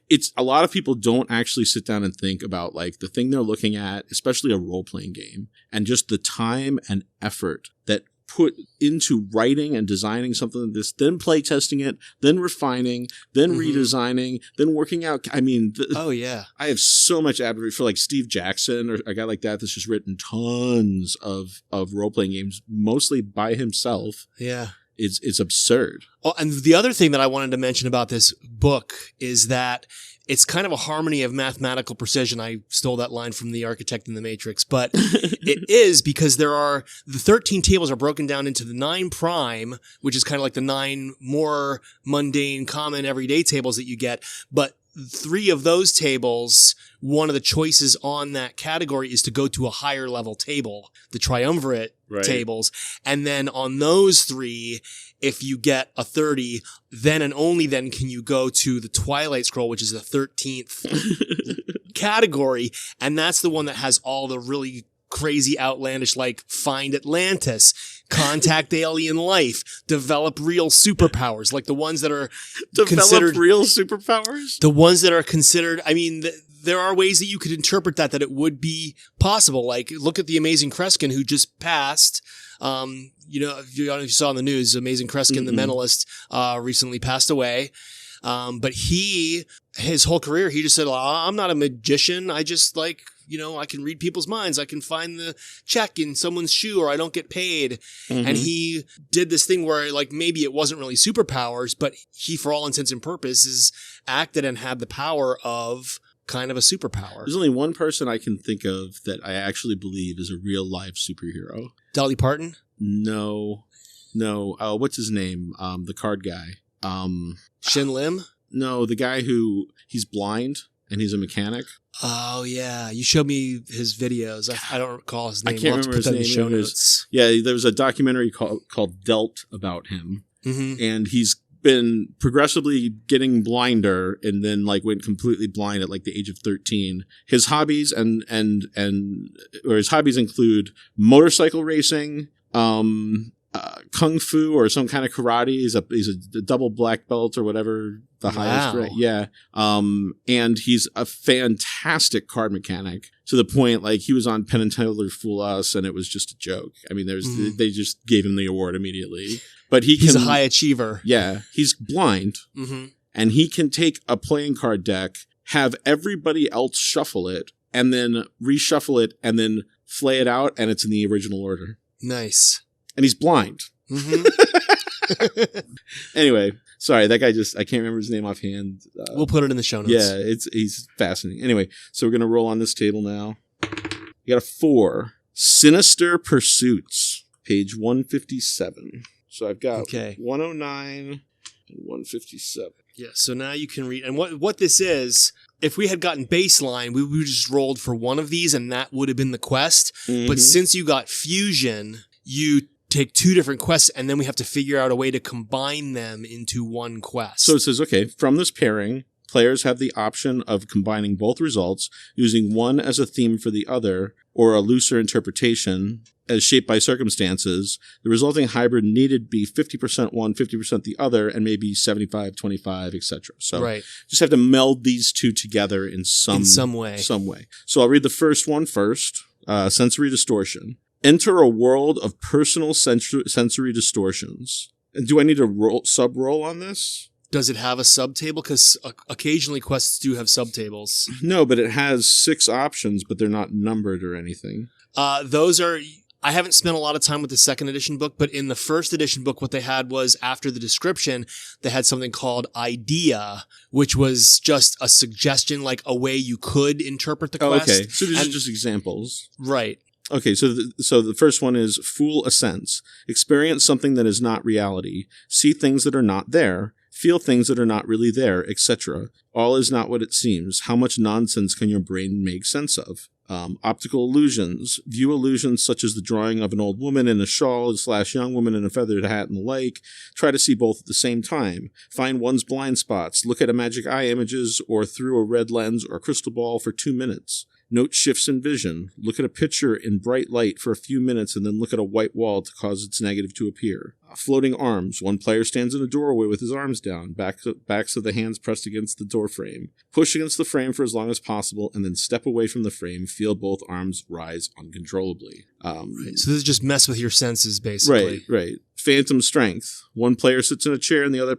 It's a lot of people don't actually sit down and think about like the thing they're looking at, especially a role-playing game, and just the time and effort that put into writing and designing something like this, then play testing it, then refining, then redesigning, then working out. I mean, I have so much admiration for like Steve Jackson or a guy like that that's just written tons of role-playing games, mostly by himself. Yeah. is absurd. Oh, and the other thing that I wanted to mention about this book is that it's kind of a harmony of mathematical precision. I stole that line from The Architect in the Matrix, but it is because the 13 tables are broken down into the 9 prime, which is kind of like the 9 more mundane, common, everyday tables that you get. But 3 of those tables, one of the choices on that category is to go to a higher level table, the triumvirate tables. And then on those 3, if you get a 30, then and only then can you go to the Twilight Scroll, which is the 13th category. And that's the one that has all the really crazy, outlandish, like find Atlantis, contact alien life, develop real superpowers, like the ones that are considered real superpowers. The ones that are considered. I mean, there are ways that you could interpret that it would be possible. Like, look at the Amazing Kreskin, who just passed. If you saw in the news, Amazing Kreskin, the mentalist, recently passed away. But his whole career, he just said, I'm not a magician. I just I can read people's minds. I can find the check in someone's shoe, or I don't get paid. And he did this thing where maybe it wasn't really superpowers, but he, for all intents and purposes, acted and had the power of kind of a superpower. There's only one person I can think of that I actually believe is a real live superhero. Dolly Parton? No. What's his name? The card guy. Shin Lim? No, the guy he's blind and he's a mechanic. Oh, yeah. You showed me his videos. I don't recall his name. I can't remember his name. Show notes. There was a documentary called Dealt about him. And he's been progressively getting blinder and then went completely blind at the age of 13. His hobbies his hobbies include motorcycle racing, kung fu or some kind of karate. He's a double black belt or whatever the highest rank. Yeah. And he's a fantastic card mechanic to the point he was on Penn and Teller Fool Us and it was just a joke. I mean, they just gave him the award immediately. But he's a high achiever. Yeah. He's blind and he can take a playing card deck, have everybody else shuffle it and then reshuffle it and then flay it out and it's in the original order. Nice. And he's blind. Anyway, sorry, that guy I can't remember his name offhand. We'll put it in the show notes. Yeah, he's fascinating. Anyway, so we're going to roll on this table now. You got a 4. Sinister Pursuits, page 157. So I've got 109 and 157. Yeah, so now you can read. And what this is, if we had gotten baseline, we would just rolled for one of these and that would have been the quest. But since you got fusion, you take 2 different quests and then we have to figure out a way to combine them into one quest. So it says, from this pairing, players have the option of combining both results, using one as a theme for the other, or a looser interpretation as shaped by circumstances. The resulting hybrid needed be 50% one, 50% the other, and maybe 75-25, etc. So just have to meld these 2 together in some way. So I'll read the first one first. Sensory distortion. Enter a world of personal sensory distortions. And do I need a sub-roll on this? Does it have a subtable? Because occasionally quests do have subtables. No, but it has 6 options, but they're not numbered or anything. I haven't spent a lot of time with the second edition book, but in the first edition book, what they had was, after the description, they had something called idea, which was just a suggestion, a way you could interpret the quest. Okay. So these are just examples. Right. Okay, so the first one is fool a sense. Experience something that is not reality. See things that are not there. Feel things that are not really there, etc. All is not what it seems. How much nonsense can your brain make sense of? Optical illusions. View illusions such as the drawing of an old woman in a shawl / young woman in a feathered hat and the like. Try to see both at the same time. Find one's blind spots. Look at a magic eye images or through a red lens or crystal ball for 2 minutes. Note shifts in vision. Look at a picture in bright light for a few minutes and then look at a white wall to cause its negative to appear. Floating arms. One player stands in a doorway with his arms down, backs of the hands pressed against the door frame. Push against the frame for as long as possible and then step away from the frame. Feel both arms rise uncontrollably. Right. So this is just mess with your senses, basically. Right. Phantom strength. One player sits in a chair and the other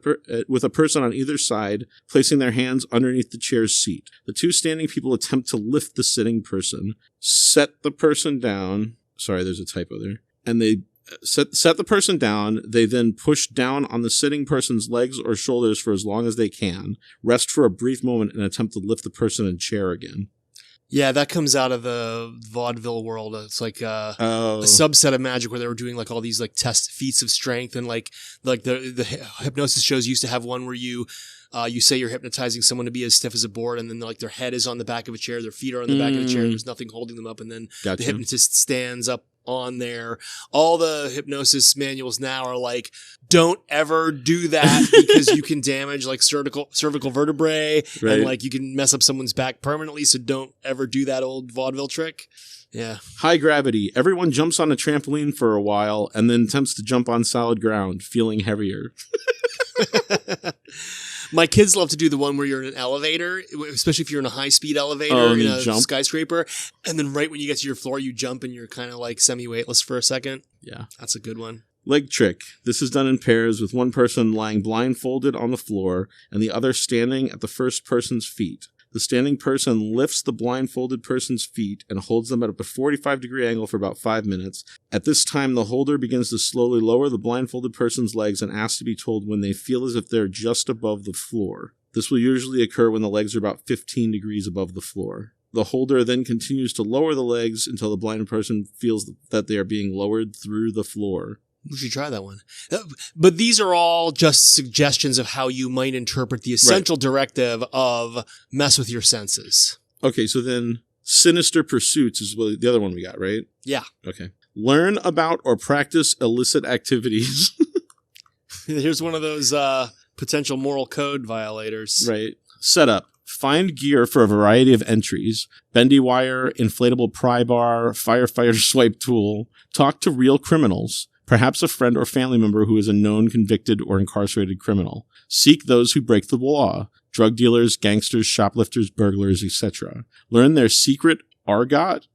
with a person on either side, placing their hands underneath the chair's seat. The 2 standing people attempt to lift the sitting person, set the person down. Sorry, there's a typo there. And they Set the person down. They then push down on the sitting person's legs or shoulders for as long as they can. Rest for a brief moment and attempt to lift the person in chair again. Yeah, that comes out of the vaudeville world. It's like a subset of magic where they were doing like all these like test feats of strength, and like the hypnosis shows used to have one where you say you're hypnotizing someone to be as stiff as a board, and then like their head is on the back of a chair, their feet are on the back of a chair, there's nothing holding them up, and then the hypnotist stands up on there. All the hypnosis manuals now are like, don't ever do that because you can damage like cervical vertebrae, and like you can mess up someone's back permanently. So don't ever do that old vaudeville trick. Yeah. High gravity. Everyone jumps on a trampoline for a while and then attempts to jump on solid ground, feeling heavier. My kids love to do the one where you're in an elevator, especially if you're in a high-speed elevator in a skyscraper, and then right when you get to your floor, you jump and you're kind of like semi-weightless for a second. Yeah. That's a good one. Leg trick. This is done in pairs with one person lying blindfolded on the floor and the other standing at the first person's feet. The standing person lifts the blindfolded person's feet and holds them at a 45-degree angle for about 5 minutes. At this time, the holder begins to slowly lower the blindfolded person's legs and asks to be told when they feel as if they're just above the floor. This will usually occur when the legs are about 15 degrees above the floor. The holder then continues to lower the legs until the blinded person feels that they are being lowered through the floor. We should try that one. But these are all just suggestions of how you might interpret the essential directive of mess with your senses. Okay, so then Sinister Pursuits is the other one we got, right? Yeah. Okay. Learn about or practice illicit activities. Here's one of those potential moral code violators. Right. Setup. Find gear for a variety of entries. Bendy wire, inflatable pry bar, firefighter swipe tool. Talk to real criminals. Perhaps a friend or family member who is a known convicted or incarcerated criminal. Seek those who break the law. Drug dealers, gangsters, shoplifters, burglars, etc. Learn their secret argot.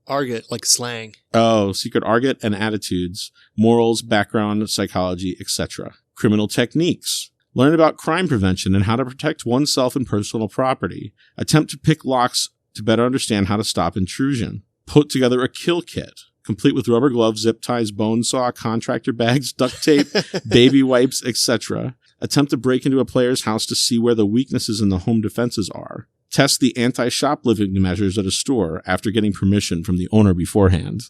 Argot, like slang. Oh, secret argot and attitudes. Morals, background, psychology, etc. Criminal techniques. Learn about crime prevention and how to protect oneself and personal property. Attempt to pick locks to better understand how to stop intrusion. Put together a kill kit. Complete with rubber gloves, zip ties, bone saw, contractor bags, duct tape, baby wipes, etc. Attempt to break into a player's house to see where the weaknesses in the home defenses are. Test the anti-shoplifting measures at a store after getting permission from the owner beforehand.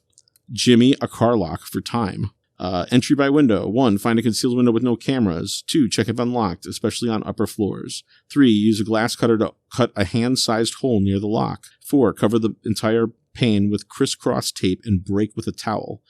Jimmy a car lock for time. Entry by window. 1. Find a concealed window with no cameras. 2. Check if unlocked, especially on upper floors. 3. Use a glass cutter to cut a hand-sized hole near the lock. 4. Cover the entire pane with crisscross tape and break with a towel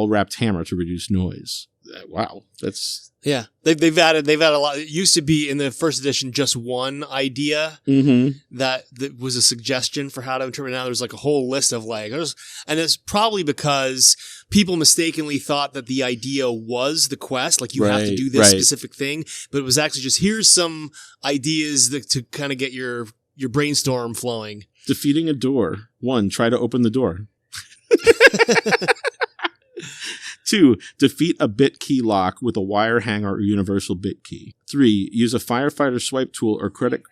wrapped hammer to reduce noise. Wow, that's they've added a lot. It used to be in the first edition just one idea that was a suggestion for how to interpret. Now there's like a whole list of like, and it's probably because people mistakenly thought that the idea was the quest, like you have to do this specific thing, but it was actually just here's some ideas to kind of get your brainstorm flowing. Defeating a door. 1. Try to open the door. 2. Defeat a bit key lock with a wire hanger or universal bit key. 3. Use a firefighter swipe tool or credit...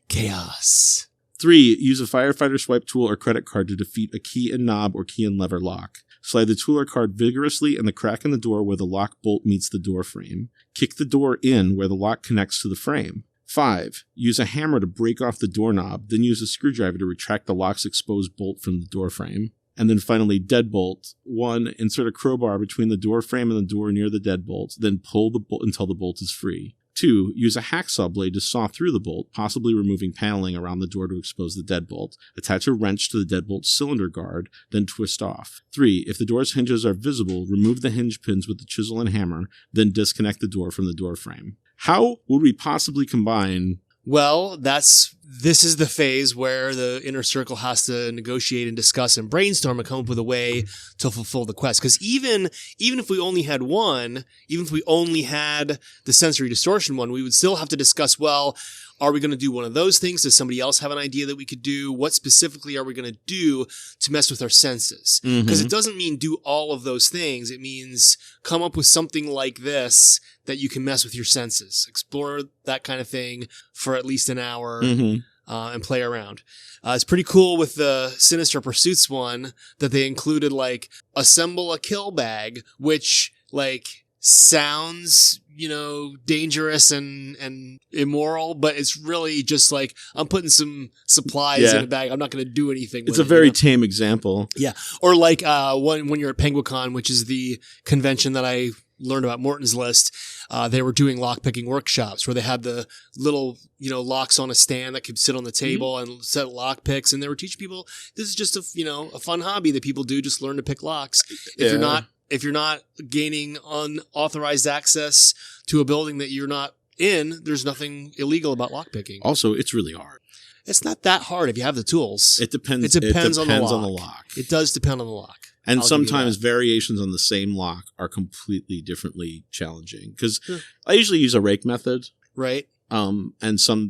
Chaos. 3. Use a firefighter swipe tool or credit card to defeat a key and knob or key and lever lock. Slide the tool or card vigorously in the crack in the door where the lock bolt meets the door frame. Kick the door in where the lock connects to the frame. 5. Use a hammer to break off the doorknob, then use a screwdriver to retract the lock's exposed bolt from the door frame. And then finally, deadbolt. 1. Insert a crowbar between the door frame and the door near the deadbolt, then pull the bolt until the bolt is free. 2. Use a hacksaw blade to saw through the bolt, possibly removing paneling around the door to expose the deadbolt. Attach a wrench to the deadbolt cylinder guard, then twist off. 3. If the door's hinges are visible, remove the hinge pins with the chisel and hammer, then disconnect the door from the door frame. How would we possibly combine... Well, this is the phase where the inner circle has to negotiate and discuss and brainstorm and come up with a way to fulfill the quest. Because even if we only had one, even if we only had the sensory distortion one, we would still have to discuss, well, are we going to do one of those things? Does somebody else have an idea that we could do? What specifically are we going to do to mess with our senses? Because it doesn't mean do all of those things. It means come up with something like this that you can mess with your senses. Explore that kind of thing for at least an hour. and play around. It's pretty cool with the Sinister Pursuits one that they included like assemble a kill bag, which like sounds, dangerous and immoral, but it's really just like I'm putting some supplies in a bag. I'm not going to do anything with it. It's a very tame example. Yeah. Or like when you're at PenguinCon, which is the convention that I learned about Morton's List, they were doing lockpicking workshops where they had the little, locks on a stand that could sit on the table and set lockpicks. And they were teaching people, this is just a fun hobby that people do, just learn to pick locks. If you're not gaining unauthorized access to a building that you're not in, there's nothing illegal about lockpicking. Also, it's really hard. It's not that hard if you have the tools. It depends. It depends on the lock. It does depend on the lock. And sometimes variations on the same lock are completely differently challenging. Because I usually use a rake method. Right. And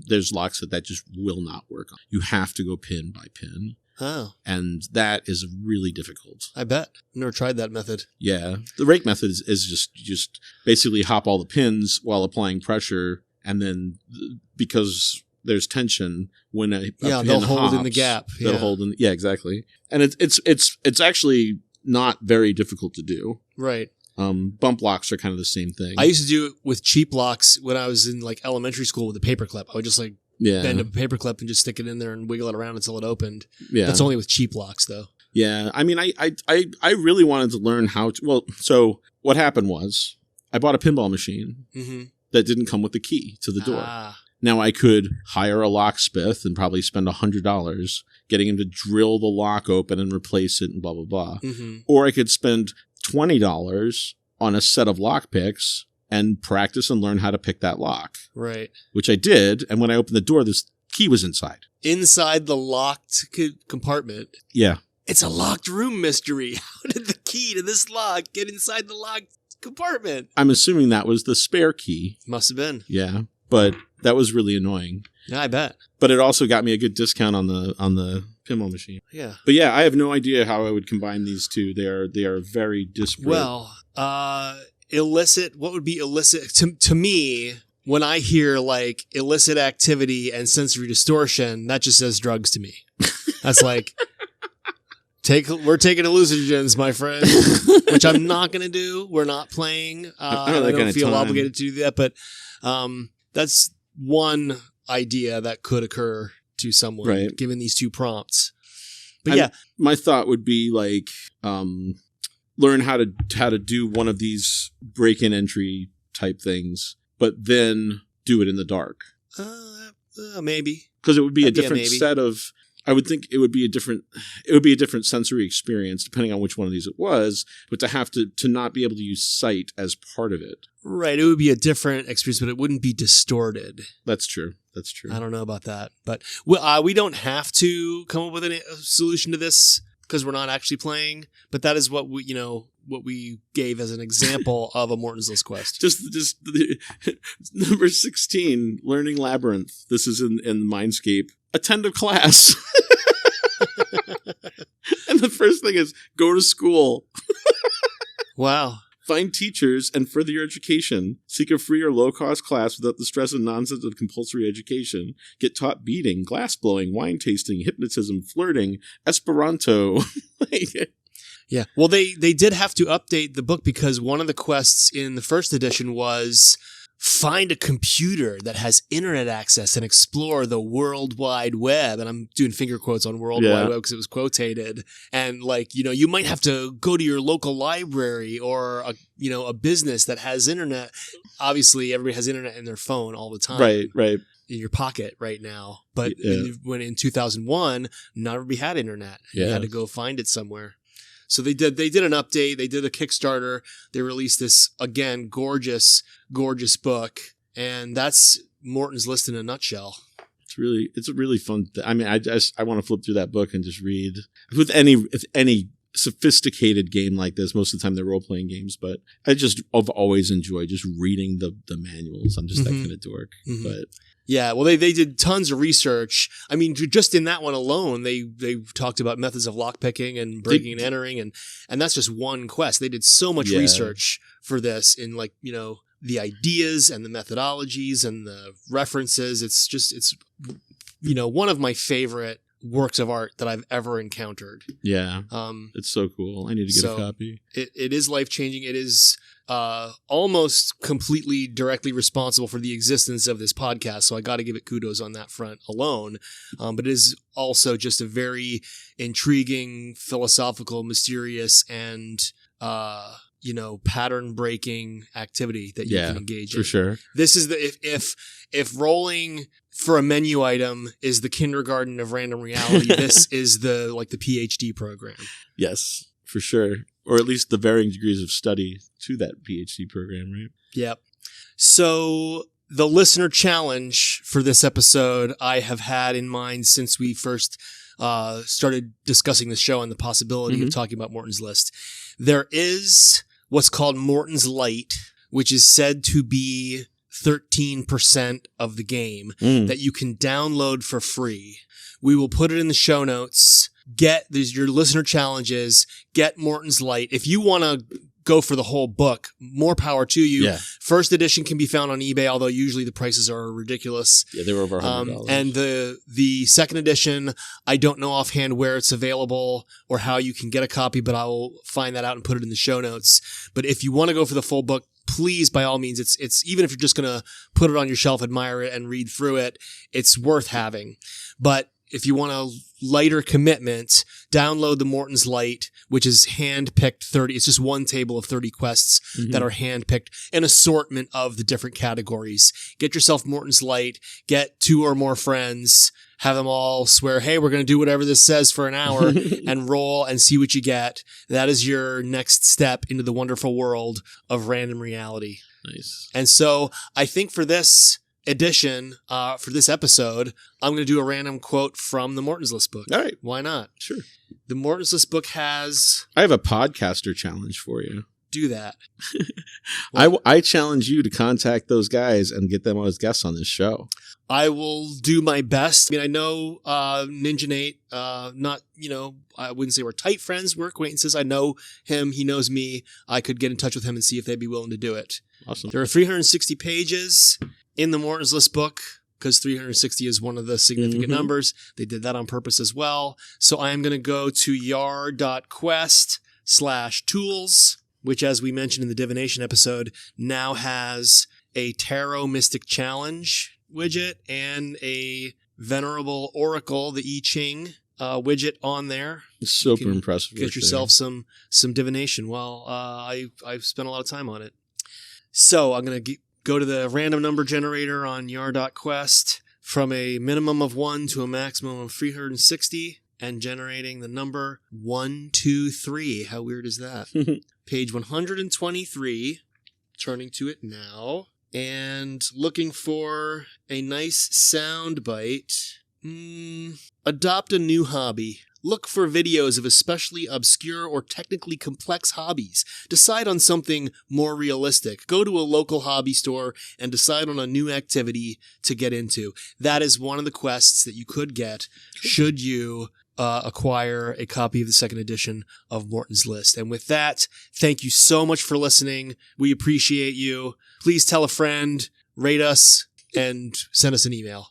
there's locks that just will not work on. You have to go pin by pin. Oh. And that is really difficult. I bet. I've never tried that method. Yeah. The rake method is just basically hop all the pins while applying pressure. And then because there's tension when a pin they'll hold hops, in the gap. They'll hold in. Yeah, exactly. And it's actually not very difficult to do. Right. Bump locks are kind of the same thing. I used to do it with cheap locks when I was in like elementary school with a paperclip. I would just like bend a paperclip and just stick it in there and wiggle it around until it opened. Yeah. That's only with cheap locks though. Yeah. I mean, I really wanted to learn how to, so what happened was I bought a pinball machine that didn't come with the key to the door. Now I could hire a locksmith and probably spend $100 getting him to drill the lock open and replace it and blah, blah, blah. Or I could spend $20 on a set of lockpicks and practice and learn how to pick that lock. Right. Which I did. And when I opened the door, this key was inside. Inside the locked compartment? Yeah. It's a locked room mystery. How did the key to this lock get inside the locked compartment? I'm assuming that was the spare key. Must have been. Yeah. But that was really annoying. Yeah, I bet. But it also got me a good discount on the pinball machine. Yeah. But yeah, I have no idea how I would combine these two. They are very disparate. Well, illicit. What would be illicit to me? When I hear like illicit activity and sensory distortion, that just says drugs to me. That's like we're taking hallucinogens, my friend, which I'm not going to do. We're not playing. I don't feel obligated to do that, but that's one idea that could occur to someone given these two prompts. But my thought would be like learn how to do one of these break-in entry type things, but then do it in the dark. Maybe because it would be a different set of. I would think it would be a different sensory experience depending on which one of these it was, but to have to not be able to use sight as part of it. Right. It would be a different experience, but it wouldn't be distorted. That's true. I don't know about that, but we don't have to come up with a solution to this because we're not actually playing, but that is what we gave as an example of a Morton's List quest. Just number 16, learning Labyrinth. This is in Mindscape. Attend a class. And the first thing is go to school. Wow. Find teachers and further your education. Seek a free or low-cost class without the stress and nonsense of compulsory education. Get taught beading, glass blowing, wine tasting, hypnotism, flirting, Esperanto. Yeah. Well, they did have to update the book because one of the quests in the first edition was find a computer that has internet access and explore the World Wide Web. And I'm doing finger quotes on World Wide Web because it was quotated. And you might have to go to your local library or a business that has internet. Obviously, everybody has internet in their phone all the time. Right. In your pocket right now. But when in 2001, not everybody had internet. You had to go find it somewhere. So they did an update. They did a Kickstarter. They released this, again, gorgeous, gorgeous book. And that's Morton's List in a nutshell. It's a really fun. I mean, I want to flip through that book and just read. With any sophisticated game like this, most of the time they're role-playing games, but I've always enjoyed just reading the manuals. I'm just that kind of dork. But yeah, well, they did tons of research. I mean, just in that one alone, they talked about methods of lockpicking and breaking and entering, and that's just one quest. They did so much research for this in the ideas and the methodologies and the references. It's one of my favorite works of art that I've ever encountered. Yeah. It's so cool. I need to get a copy. It is life-changing. It is almost completely directly responsible for the existence of this podcast, so I got to give it kudos on that front alone. But it is also just a very intriguing, philosophical, mysterious, and pattern-breaking activity that you can engage in. For sure. This is if rolling for a menu item is the kindergarten of random reality, this is the PhD program. Yes, for sure. Or at least the varying degrees of study to that PhD program, right? Yep. So the listener challenge for this episode I have had in mind since we first started discussing the show and the possibility of talking about Morton's List. There is what's called Morton's Light, which is said to be 13% of the game that you can download for free. We will put it in the show notes. Get your listener challenges. Get Morton's Light. If you want to go for the whole book, more power to you. Yeah. First edition can be found on eBay, although usually the prices are ridiculous. Yeah, they were over $100. And the second edition, I don't know offhand where it's available or how you can get a copy, but I will find that out and put it in the show notes. But if you want to go for the full book, please, by all means, it's even if you're just going to put it on your shelf, admire it, and read through it, it's worth having. But if you want a lighter commitment, download the Morton's Light, which is hand-picked 30. It's just one table of 30 quests that are hand-picked, an assortment of the different categories. Get yourself Morton's Light, get 2 or more friends, have them all swear, hey, we're going to do whatever this says for an hour and roll and see what you get. That is your next step into the wonderful world of random reality. Nice. And so I think for this edition, for this episode, I'm going to do a random quote from the Morton's List book. All right. Why not? Sure. The Morton's List book has... I have a podcaster challenge for you. Do that. I challenge you to contact those guys and get them as guests on this show. I will do my best. I mean, I know Ninja Nate, not, I wouldn't say we're tight friends, we're acquaintances. I know him. He knows me. I could get in touch with him and see if they'd be willing to do it. Awesome. There are 360 pages in the Morton's List book because 360 is one of the significant numbers. They did that on purpose as well. So I am going to go to yar.quest/tools, which, as we mentioned in the divination episode, now has a Tarot Mystic Challenge widget and a Venerable Oracle, the I Ching widget on there. It's super impressive. Get yourself some divination. Well, I've spent a lot of time on it. So I'm going to go to the random number generator on yar.quest from a minimum of 1 to a maximum of 360 and generating the number 123. How weird is that? Page 123, turning to it now, and looking for a nice sound bite. Adopt a new hobby. Look for videos of especially obscure or technically complex hobbies. Decide on something more realistic. Go to a local hobby store and decide on a new activity to get into. That is one of the quests that you could get should you acquire a copy of the second edition of Morton's List. And with that, thank you so much for listening. We appreciate you. Please tell a friend, rate us, and send us an email.